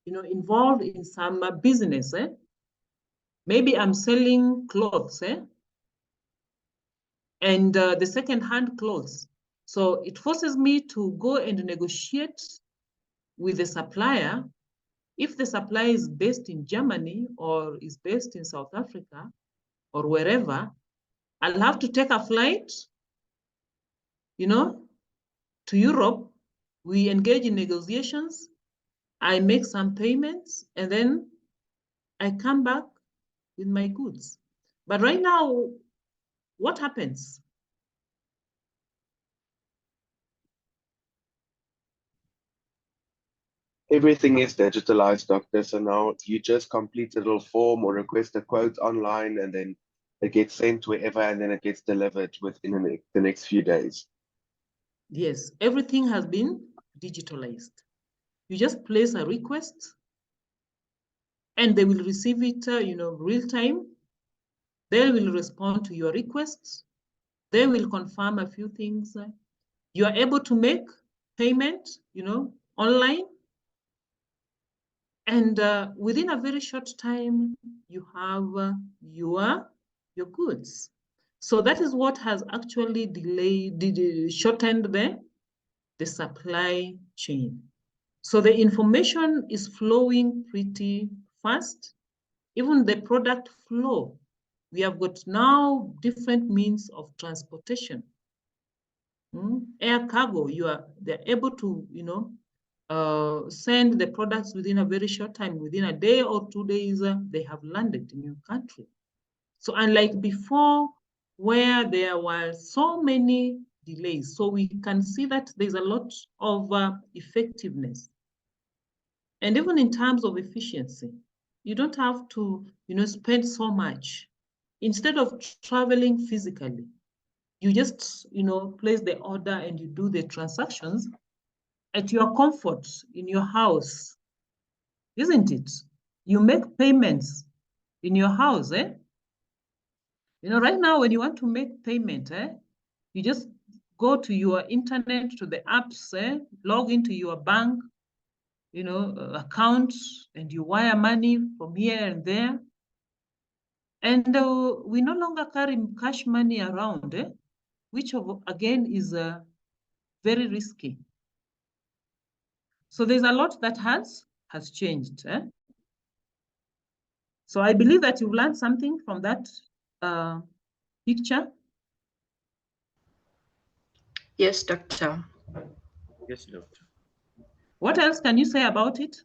involved in some business. Maybe I'm selling clothes, and the second-hand clothes. So it forces me to go and negotiate with the supplier. If the supplier is based in Germany or is based in South Africa or wherever, I'll have to take a flight, to Europe. We engage in negotiations. I make some payments, and then I come back with my goods. But right now, what happens? Everything is digitalized, doctor. So now you just complete a little form or request a quote online, and then it gets sent wherever, and then it gets delivered within the next few days. Yes, everything has been digitalized. You just place a request, and they will receive it, real time. They will respond to your requests. They will confirm a few things. You are able to make payment, online. And within a very short time, you have your goods. So that is what has actually shortened the supply chain. So the information is flowing pretty fast. Even the product flow, we have got now different means of transportation. Air cargo, they're able to, send the products within a very short time, within a day or 2 days, they have landed in your country. So unlike before, where there were so many delays, so we can see that there's a lot of effectiveness. And even in terms of efficiency, you don't have to, spend so much. Instead of traveling physically, you just, place the order and you do the transactions at your comfort in your house, isn't it? You make payments in your house, right now when you want to make payment, you just go to your internet, to the apps, log into your bank, account, and you wire money from here and there. And we no longer carry cash money around, which again is very risky. So there's a lot that has changed. So I believe that you've learned something from that picture. Yes, Doctor. Yes, Doctor. What else can you say about it?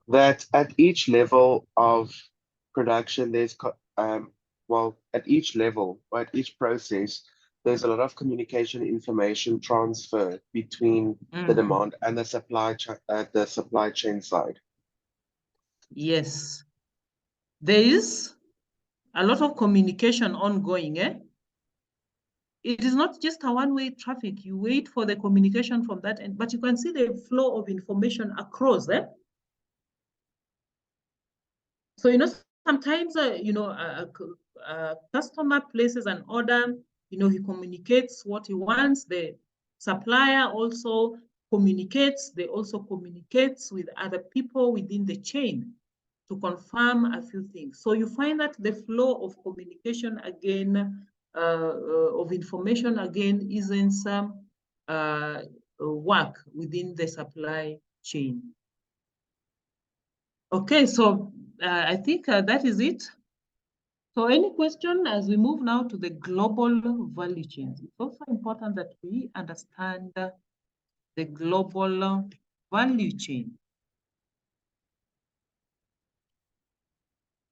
that at each level of production, at each level, or at each process, there's a lot of communication information transfer between the demand and the supply chain side. Yes. There is a lot of communication ongoing, eh? It is not just a one-way traffic. You wait for the communication from that end, but you can see the flow of information across, eh? So, sometimes, a customer places an order, he communicates what he wants. The supplier also communicates. They also communicates with other people within the chain to confirm a few things. So you find that the flow of communication again, of information again, isn't some work within the supply chain. Okay, so I think that is it. So any question as we move now to the global value chains? It's also important that we understand the global value chain.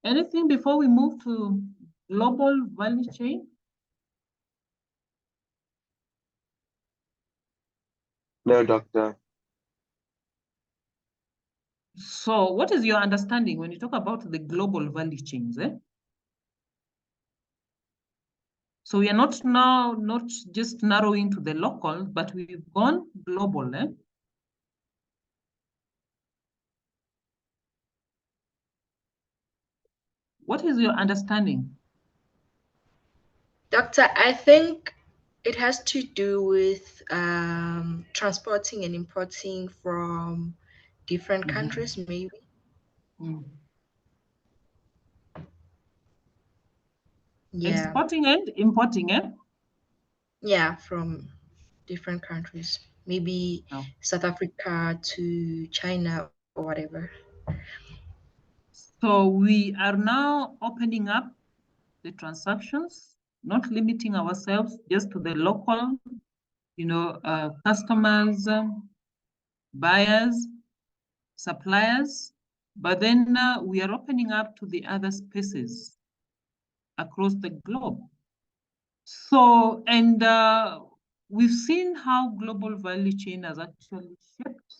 Anything before we move to global value chain? No, Doctor. So what is your understanding when you talk about the global value chains? So we are not just narrowing to the local, but we've gone global. What is your understanding? Doctor, I think it has to do with transporting and importing from different countries, maybe. Yeah. Exporting and importing, Yeah, from different countries, maybe South Africa to China or whatever. So we are now opening up the transactions, not limiting ourselves just to the local, customers, buyers, suppliers, but then we are opening up to the other spaces across the globe. So, and we've seen how global value chain has actually shaped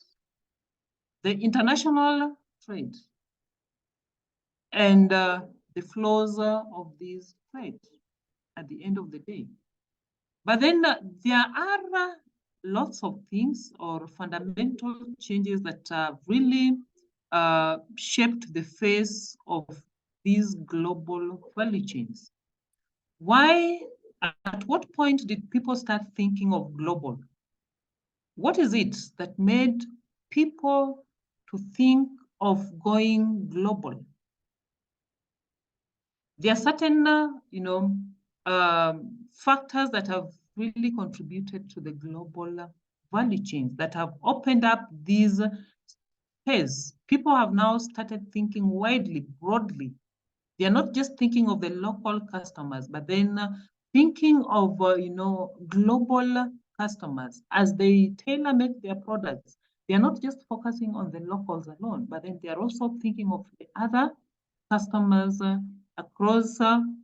the international trade and the flows of these trades at the end of the day. But then there are lots of things or fundamental changes that have really shaped the face of these global value chains. Why, at what point did people start thinking of global? What is it that made people to think of going global? There are certain, factors that have really contributed to the global value chains that have opened up these space. People have now started thinking widely, broadly. They are not just thinking of the local customers, but then thinking of, global customers as they tailor-make their products. They are not just focusing on the locals alone, but then they are also thinking of the other customers across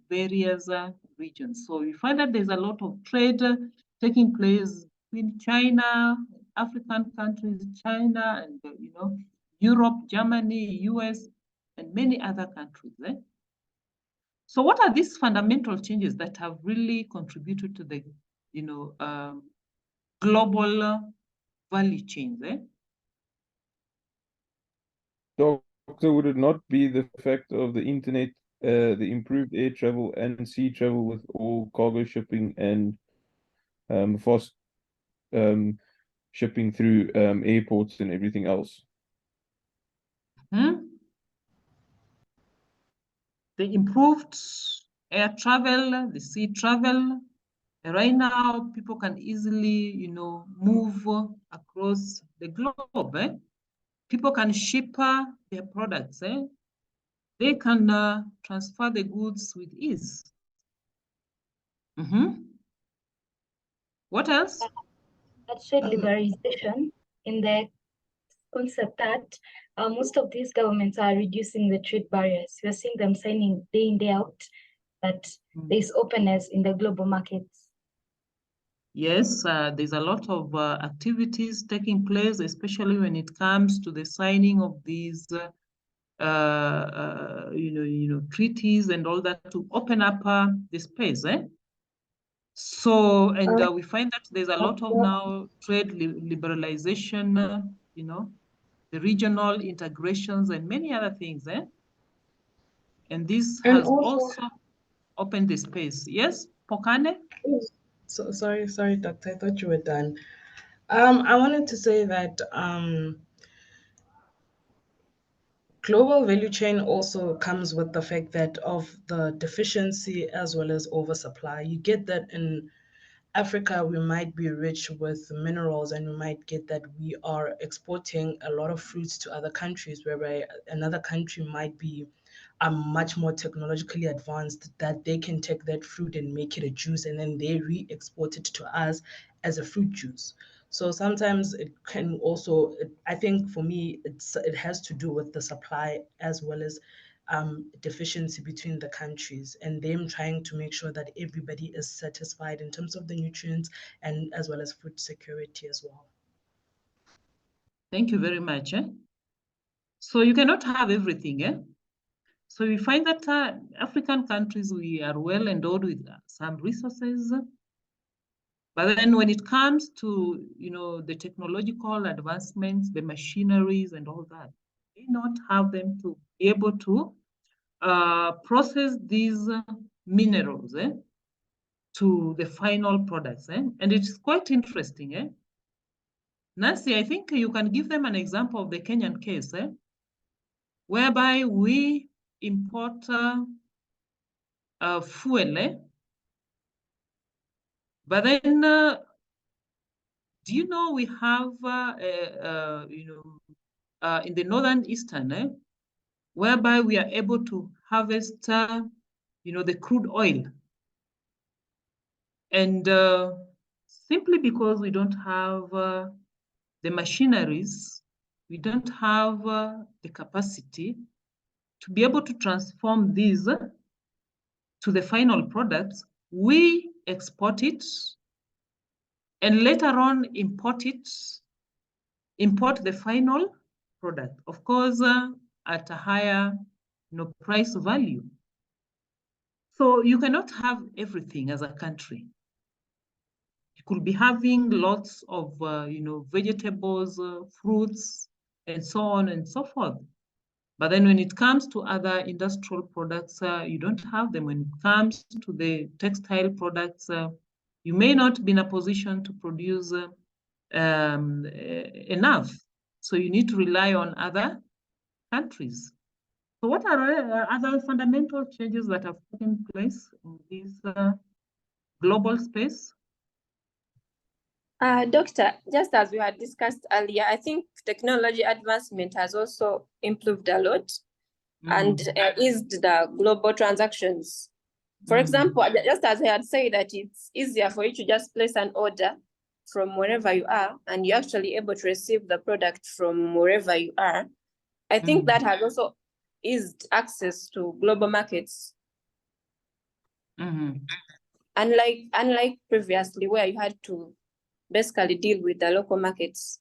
various regions. So we find that there's a lot of trade taking place between China, African countries, China, and Europe, Germany, US, and many other countries. So what are these fundamental changes that have really contributed to the, global value chains? Doctor, would it not be the fact of the internet, the improved air travel and sea travel with all cargo shipping and fast shipping through airports and everything else? The improved air travel, the sea travel. Right now, people can easily, move across the globe. People can ship their products. They can transfer the goods with ease. What else? That trade liberalization in the concept that most of these governments are reducing the trade barriers. We're seeing them signing day in, day out that there's openness in the global markets. Yes, there's a lot of activities taking place, especially when it comes to the signing of these, treaties and all that to open up the space. So, and we find that there's a lot of now trade liberalization, the regional integrations and many other things. And this And has also- also opened the space. Yes, Pokane? So sorry, Doctor. I thought you were done. I wanted to say that global value chain also comes with the fact that of the deficiency as well as oversupply. You get that in Africa, we might be rich with minerals, and we might get that we are exporting a lot of fruits to other countries, whereby another country might be much more technologically advanced, that they can take that fruit and make it a juice, and then they re-export it to us as a fruit juice. So sometimes it can also, I think for me, it has to do with the supply as well as deficiency between the countries, and them trying to make sure that everybody is satisfied in terms of the nutrients and as well as food security as well. Thank you very much. So you cannot have everything. So we find that African countries, we are well endowed with some resources. But then when it comes to, the technological advancements, the machineries and all that, we not have them to be able to process these minerals to the final products. And it's quite interesting. Nancy, I think you can give them an example of the Kenyan case, whereby we import fuel, but then do you know we have in the northern eastern, whereby we are able to harvest the crude oil, and simply because we don't have the machineries, we don't have the capacity to be able to transform these to the final products, we export it and later on import the final product, of course, at a higher price value. So you cannot have everything as a country. You could be having lots of vegetables, fruits, and so on and so forth. But then when it comes to other industrial products, you don't have them. When it comes to the textile products, you may not be in a position to produce enough. So you need to rely on other countries. So what are other fundamental changes that have taken place in this global space? Doctor, just as we had discussed earlier, I think technology advancement has also improved a lot and eased the global transactions. For example, just as I had said that it's easier for you to just place an order from wherever you are, and you're actually able to receive the product from wherever you are. I think that has also eased access to global markets. Unlike previously, where you had to basically deal with the local markets.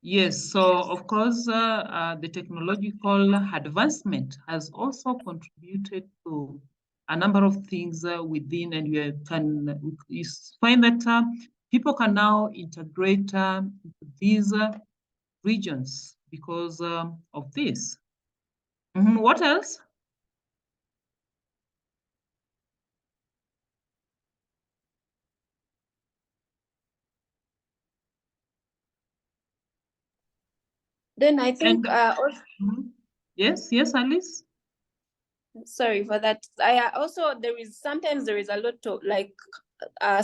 Yes, so of course, the technological advancement has also contributed to a number of things within, and you find that people can now integrate these regions because of this. What else? Then I think Yes, Alice. Sorry for that. Sometimes there is a lot of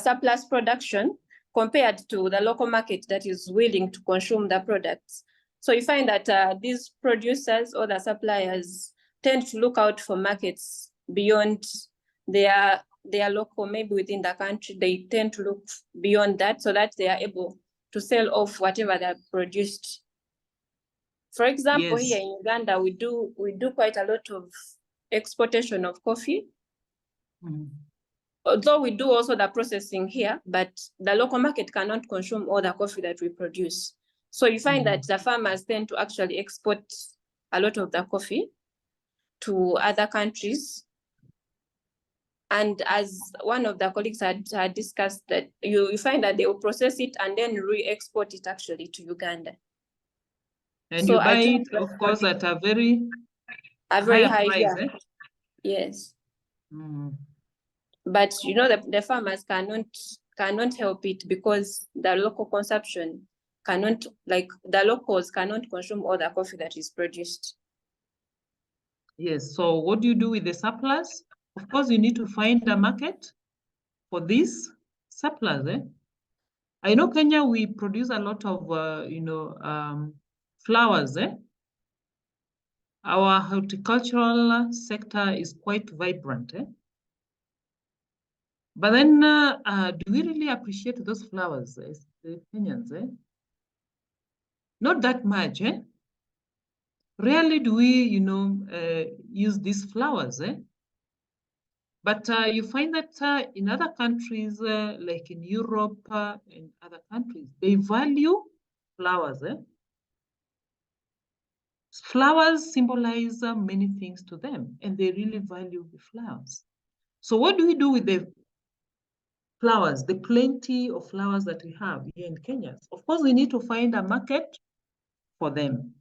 surplus production compared to the local market that is willing to consume the products. So you find that these producers or the suppliers tend to look out for markets beyond their local, maybe within the country. They tend to look beyond that so that they are able to sell off whatever they have produced. For example, Yes. here in Uganda, we do quite a lot of exportation of coffee. Mm. Although we do also the processing here, but the local market cannot consume all the coffee that we produce. So you find that the farmers tend to actually export a lot of the coffee to other countries. And as one of the colleagues had discussed, that you find that they will process it and then re-export it actually to Uganda. And So you I buy think it, of course, at a very very higher high, price, yeah. eh? Yes. Mm. But you know, the farmers cannot help it because the local consumption cannot, like the locals cannot consume all the coffee that is produced. Yes, so what do you do with the surplus? Of course, you need to find a market for this surplus, eh? I know Kenya, we produce a lot of, flowers, eh? Our horticultural sector is quite vibrant, eh? But then, do we really appreciate those flowers as the Kenyans, eh? Not that much, eh? Rarely do we, use these flowers, eh? But you find that in other countries, like in Europe and other countries, they value flowers, eh? Flowers symbolize many things to them, and they really value the flowers. So what do we do with the flowers, the plenty of flowers that we have here in Kenya? Of course, we need to find a market for them.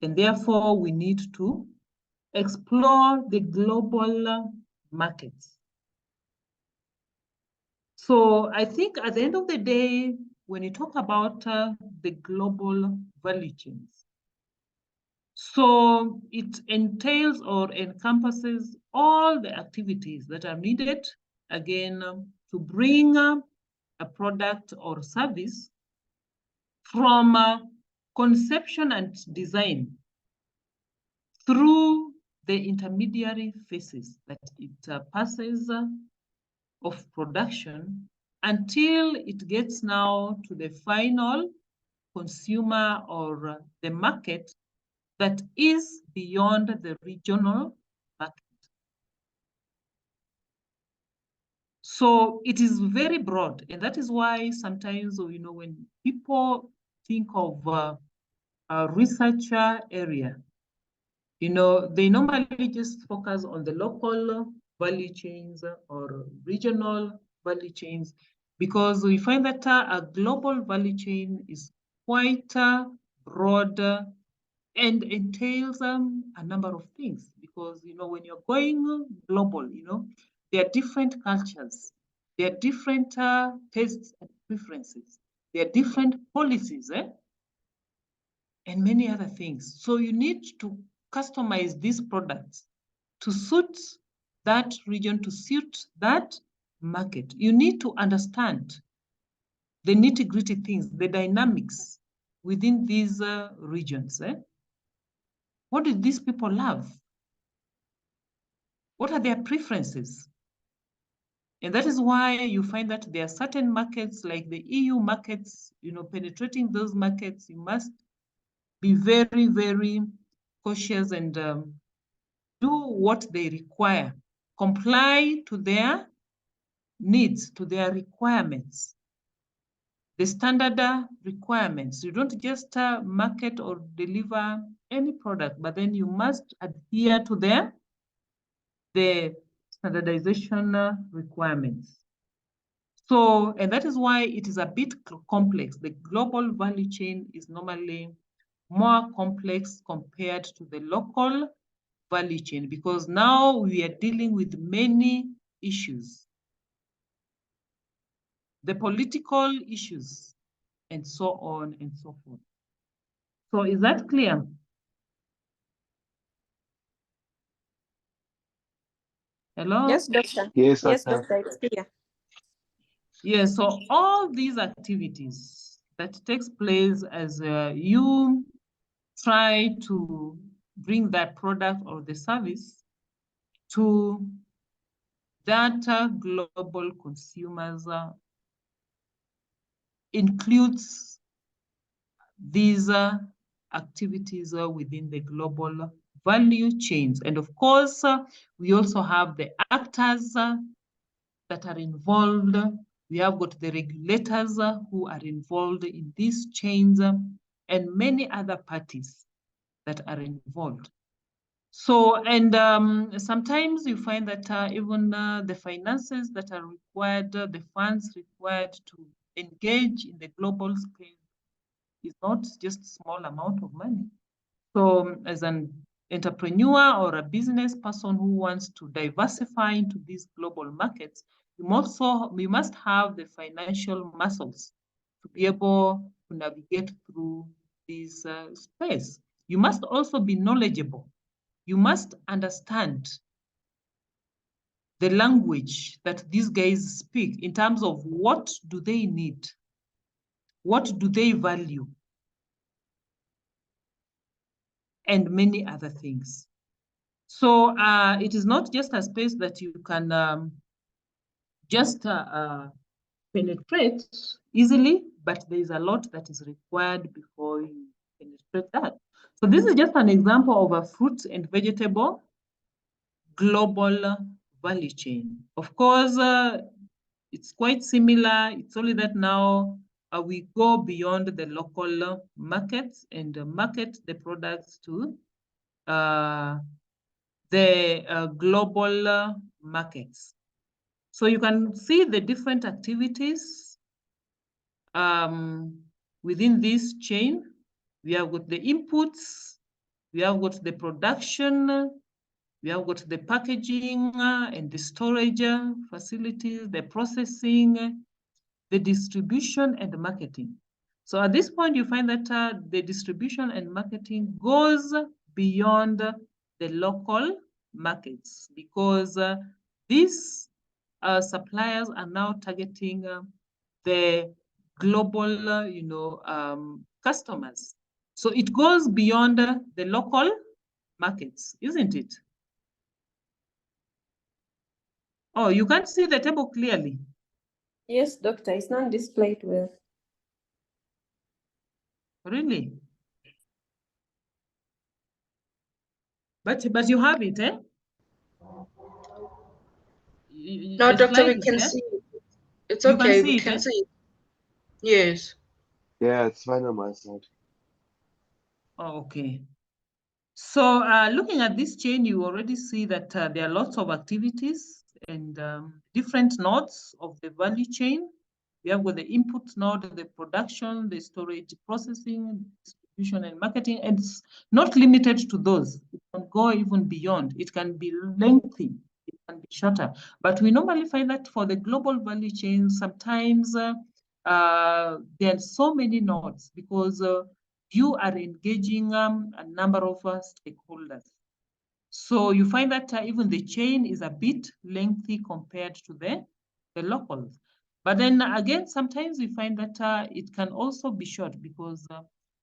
And therefore, we need to explore the global markets. So I think at the end of the day, when you talk about the global value chains, so it entails or encompasses all the activities that are needed, again, to bring a product or service from conception and design through the intermediary phases that it passes of production until it gets now to the final consumer or the market that is beyond the regional market. So it is very broad, and that is why sometimes, when people think of a research area, they normally just focus on the local value chains or regional value chains, because we find that a global value chain is quite broad and entails a number of things. Because, when you're going global, there are different cultures, there are different tastes and preferences, there are different policies, and many other things. So you need to customize these products to suit that region, to suit that market. You need to understand the nitty-gritty things, the dynamics within these regions. What do these people love? What are their preferences? And that is why you find that there are certain markets like the EU markets, penetrating those markets, you must be very, very cautious and do what they require, comply to their needs, to their requirements, the standard requirements. You don't just market or deliver any product, but then you must adhere to the standardization requirements. So, and that is why it is a bit complex. The global value chain is normally more complex compared to the local value chain, because now we are dealing with many issues, the political issues, and so on and so forth. So is that clear? Hello? Yes, doctor. Yes, Yes, doctor. doctor, it's clear. Yes, so all these activities that takes place as you try to bring that product or the service to that global consumers includes these activities within the global value chains. And of course, we also have the actors that are involved. We have got the regulators who are involved in these chains and many other parties that are involved. So, and sometimes you find that even the finances that are required, the funds required to engage in the global scale is not just a small amount of money. So as an entrepreneur or a business person who wants to diversify into these global markets, we must have the financial muscles to be able to navigate through this space. You must also be knowledgeable. You must understand the language that these guys speak in terms of what do they need, what do they value, and many other things. So it is not just a space that you can just penetrate easily, but there is a lot that is required before you penetrate that. So this is just an example of a fruit and vegetable global value chain. Of course, it's quite similar. It's only that now we go beyond the local markets and market the products to the global markets. So you can see the different activities within this chain. We have got the inputs, we have got the production, we have got the packaging and the storage facilities, the processing, the distribution and the marketing. So at this point, you find that the distribution and marketing goes beyond the local markets because these suppliers are now targeting the global, customers. So it goes beyond the local markets, isn't it? Oh, you can't see the table clearly. Yes, doctor, it's not displayed well. Really? But you have it, eh? No, The doctor, we slide is can there? see it. It's You can okay, see we it, can eh? see it. Yes. Yeah, it's fine on my side. Oh, okay. So looking at this chain, you already see that there are lots of activities and different nodes of the value chain. We have got the input node, the production, the storage, processing, distribution, and marketing. And it's not limited to those. It can go even beyond. It can be lengthy. It can be shorter. But we normally find that for the global value chain, sometimes there are so many nodes because you are engaging a number of stakeholders. So you find that even the chain is a bit lengthy compared to the locals. But then again, sometimes we find that it can also be short because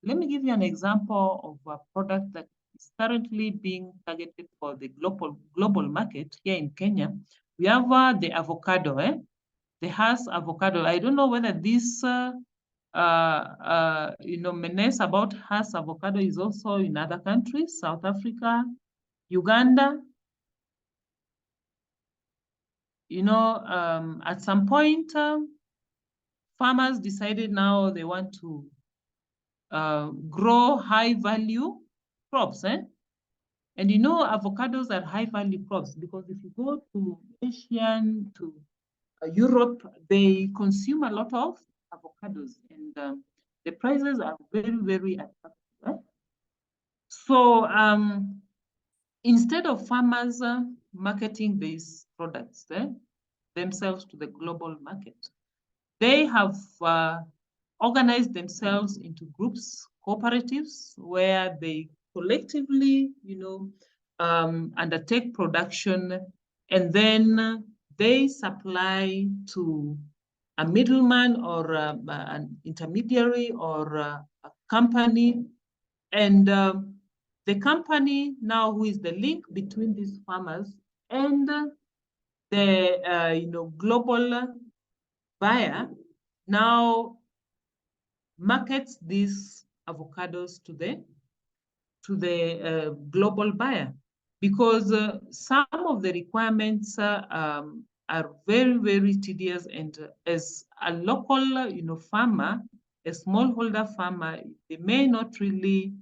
let me give you an example of a product that is currently being targeted for the global market here in Kenya. We have the avocado, the Hass avocado. I don't know whether this menace about Hass avocado is also in other countries, South Africa, Uganda. At some point, farmers decided now they want to grow high value crops, And avocados are high value crops because if you go to Asian, to Europe, they consume a lot of avocados and the prices are very, very attractive. So instead of farmers marketing these products themselves to the global market, they have organized themselves into groups, cooperatives, where they collectively, undertake production, and then they supply to a middleman or an intermediary or a company, and the company now, who is the link between these farmers and the global buyer, now markets these avocados to the to the global buyer, because some of the requirements are very, very tedious, and as a local, farmer, a smallholder farmer, they may not really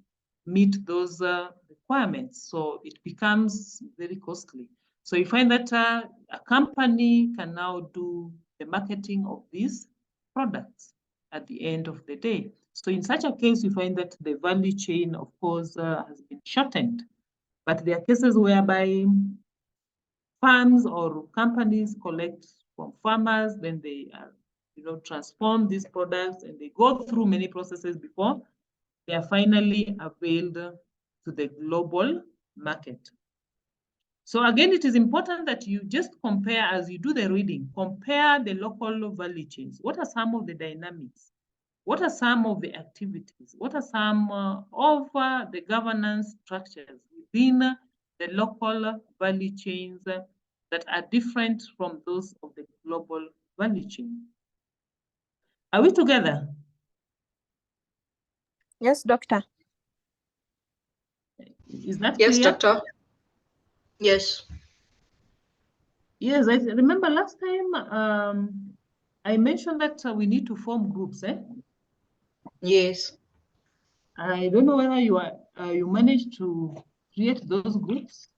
meet those requirements, so it becomes very costly. So you find that a company can now do the marketing of these products at the end of the day. So in such a case, you find that the value chain, of course, has been shortened. But there are cases whereby farms or companies collect from farmers, then they transform these products, and they go through many processes before they are finally availed to the global market. So again, it is important that you just compare, as you do the reading, compare the local value chains. What are some of the dynamics? What are some of the activities? What are some of the governance structures within the local value chains that are different from those of the global value chain? Are we together? Yes, doctor. Is that Yes, clear? doctor. Yes. Yes, I remember last time I mentioned that we need to form groups, eh? Yes. I don't know whether you managed to create those groups.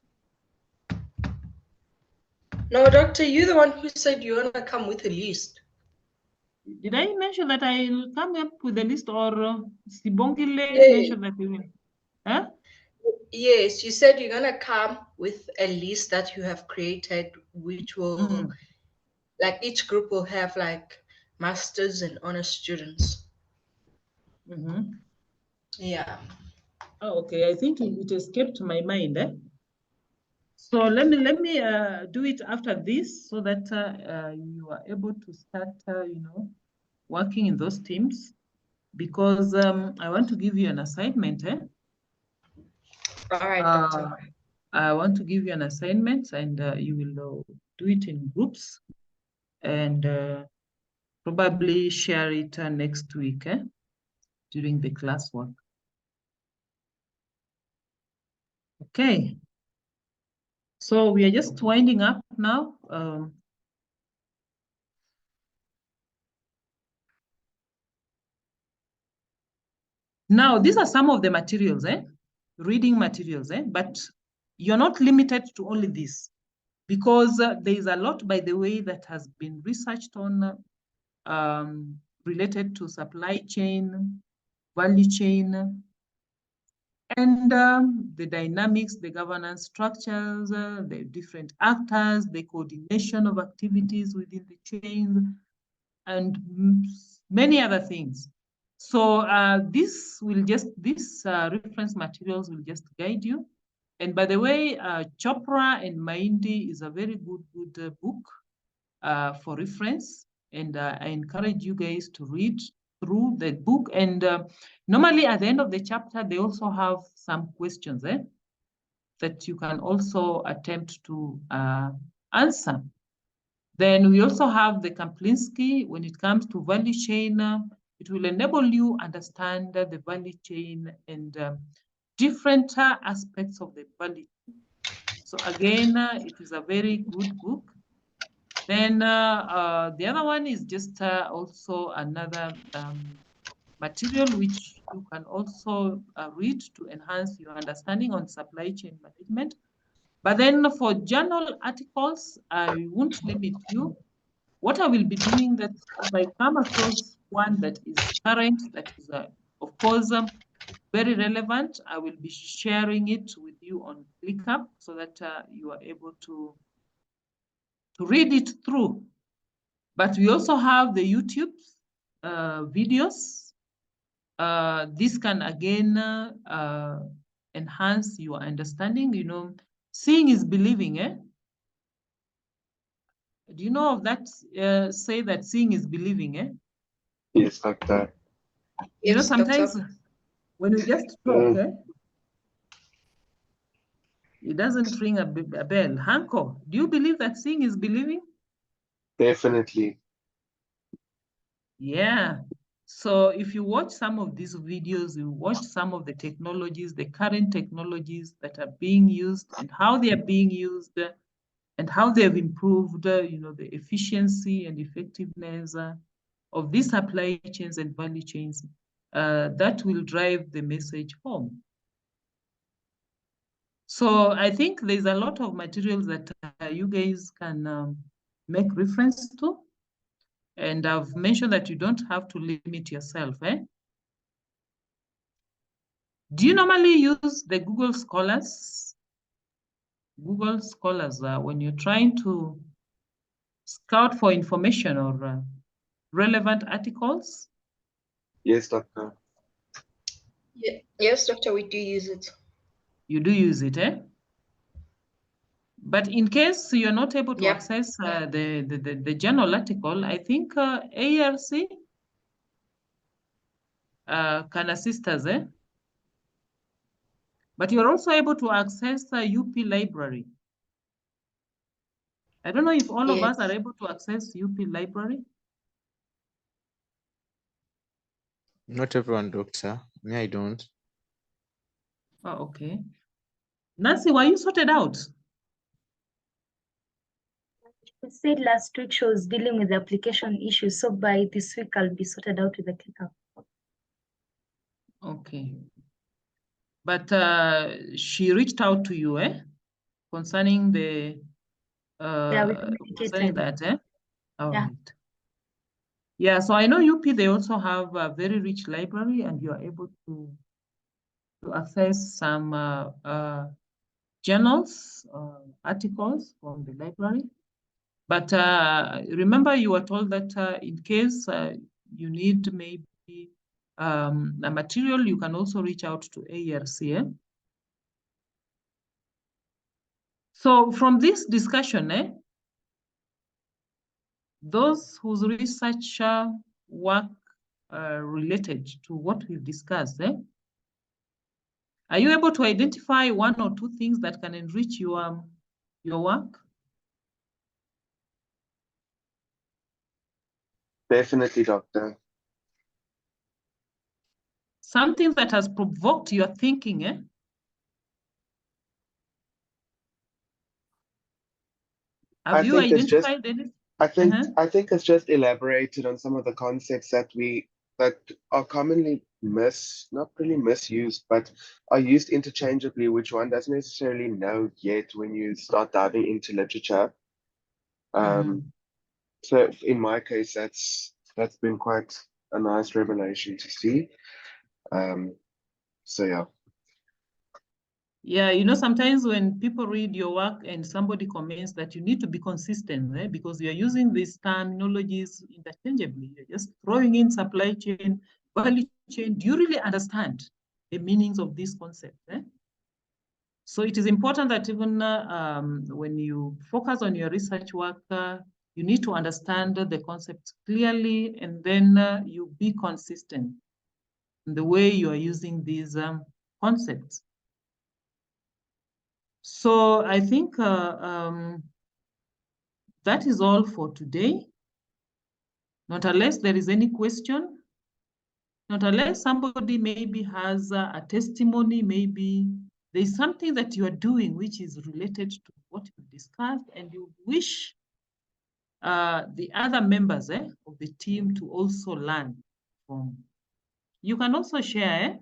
No, doctor, you're the one who said you want to come with a list. Did I mention that I'll come up with a list, or Sibongile Yeah. mentioned that we will? Huh? Yes, you said you're gonna come with a list that you have created, which will like each group will have like masters and honor students. Yeah. Oh, okay. I think it escaped my mind. So let me do it after this, so that you are able to start, working in those teams, because I want to give you an assignment. All right, doctor. I want to give you an assignment, and you will do it in groups, and probably share it next week during the classwork. Okay. So we are just winding up now. Now, these are some of the materials, reading materials, but you're not limited to only this, because there is a lot, by the way, that has been researched on related to supply chain, value chain, and the dynamics, the governance structures, the different actors, the coordination of activities within the chain, and many other things. So this reference materials will just guide you. And by the way, Chopra and Mahindi is a very good book for reference. And I encourage you guys to read through the book. And normally at the end of the chapter, they also have some questions that you can also attempt to answer. Then we also have the Kaplinsky. When it comes to value chain, it will enable you understand the value chain and different aspects of the value chain. So again, it is a very good book. Then the other one is just also another material which you can also read to enhance your understanding on supply chain management. But then for journal articles, I won't limit you. What I will be doing, that if I come across one that is current, that is, of course, very relevant, I will be sharing it with you on ClickUp, so that you are able to read it through. But we also have the YouTube videos. This can again enhance your understanding. Seeing is believing, eh? Do you know of that say that seeing is believing, eh? Yes, doctor. Sometimes when we just talk, it doesn't ring a bell. Hanko, do you believe that seeing is believing? Definitely. Yeah. So if you watch some of these videos, you watch some of the technologies, the current technologies that are being used and how they are being used and how they have improved, the efficiency and effectiveness of these supply chains and value chains, that will drive the message home. So I think there's a lot of materials that you guys can make reference to. And I've mentioned that you don't have to limit yourself. Do you normally use the Google Scholars? Google Scholars, when you're trying to scout for information or relevant articles? Yes, Doctor. Yeah. Yes, Doctor, we do use it. You do use it, eh? But in case you're not able to Yeah. access the journal article, I think ARC can assist us, eh? But you're also able to access the UP library. I don't know if all of us are able to access UP library. Not everyone, Doctor. Me, I don't. Oh, okay. Nancy, were you sorted out? She said last week she was dealing with the application issues, so by this week I'll be sorted out with the ClickUp. Okay. But she reached out to you, eh? Concerning the concerning that, eh? All Yeah. right. Yeah, so I know UP, they also have a very rich library and you are able to access some journals, articles from the library. But remember, you were told that in case you need maybe a material, you can also reach out to ARC. Eh? So from this discussion, those whose research work related to what we've discussed, are you able to identify one or two things that can enrich your work? Definitely, Doctor. Something that has provoked your thinking, eh? Have you identified anything? I think it's just elaborated on some of the concepts that are commonly not really misused, but are used interchangeably, which one doesn't necessarily know yet when you start diving into literature. So in my case, that's been quite a nice revelation to see. So yeah. Yeah, sometimes when people read your work and somebody comments that you need to be consistent, because you're using these terminologies interchangeably. You're just throwing in supply chain, value chain. Do you really understand the meanings of these concepts? So it is important that even when you focus on your research work, you need to understand the concepts clearly, and then you be consistent in the way you are using these concepts. So I think that is all for today. Not unless there is any question, not unless somebody maybe has a testimony, maybe there's something that you are doing which is related to what we discussed and you wish the other members of the team to also learn from. You can also share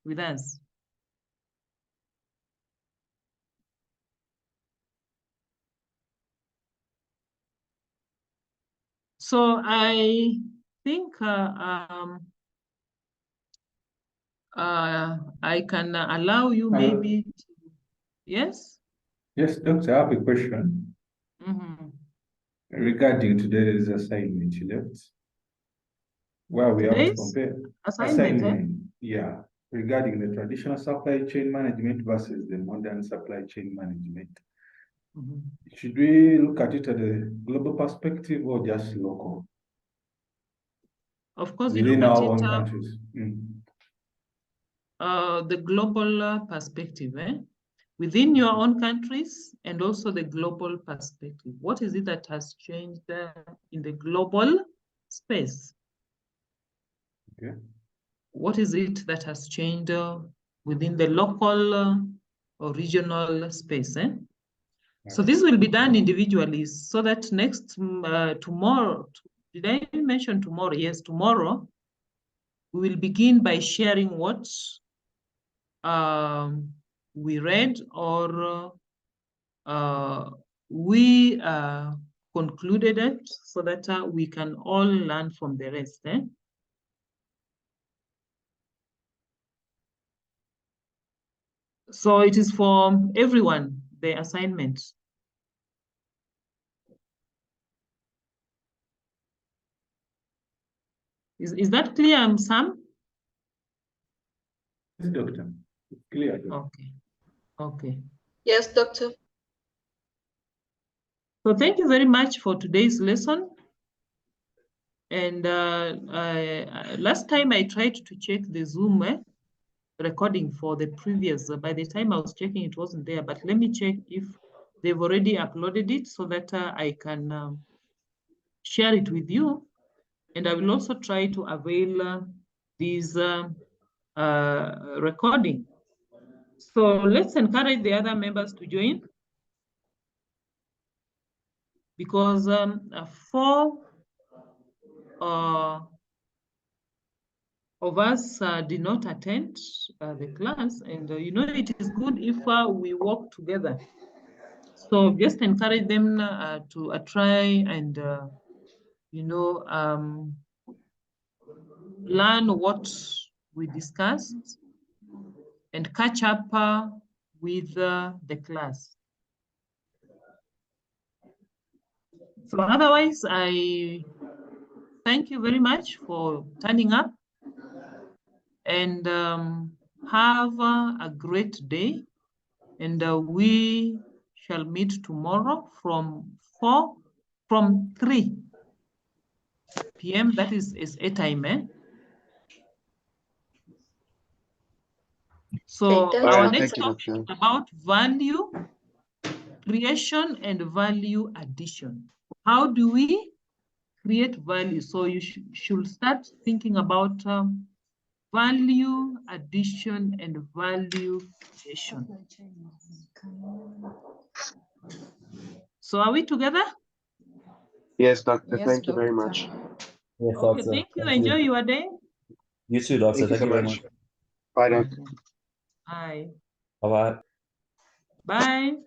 with us. So I think I can allow you maybe to, yes? Yes, Doctor, I have a question. Regarding today's assignment you left. Where we have to compare assignment, yeah, regarding the traditional supply chain management versus the modern supply chain management. Should we look at it at a global perspective or just local? Of course, within our own countries. The global perspective. within your own countries and also the global perspective. What is it that has changed in the global space? Okay. What is it that has changed within the local or regional space? So this will be done individually so that next tomorrow, did I mention tomorrow? Yes, tomorrow we will begin by sharing what we read or we concluded it so that we can all learn from the rest. So it is for everyone, the assignment. Is that clear, Sam? Yes, doctor. It's clear. Doctor. Okay. Okay. Yes, doctor. So thank you very much for today's lesson. And last time I tried to check the Zoom recording for the previous. By the time I was checking, it wasn't there. But let me check if they've already uploaded it so that I can share it with you. And I will also try to avail these recording. So let's encourage the other members to join, because 4 of us did not attend the class, and you know, it is good if we work together. So just encourage them to try and you know, learn what we discussed and catch up with the class. So otherwise, I thank you very much for turning up, and have a great day. And we shall meet tomorrow from 3 p.m. That is a time. So Okay, our Right, next thank you, topic doctor. is about value creation and value addition. How do we create value? So you should start thinking about value addition and value creation. So are we together? Yes, doctor. Yes, Thank you very doctor. much. Yes, Okay, doctor. thank you. Thank Enjoy your day. You too, doctor. Thank you Thank so you very much. much. Bye, doctor. Bye. Bye-bye. Bye.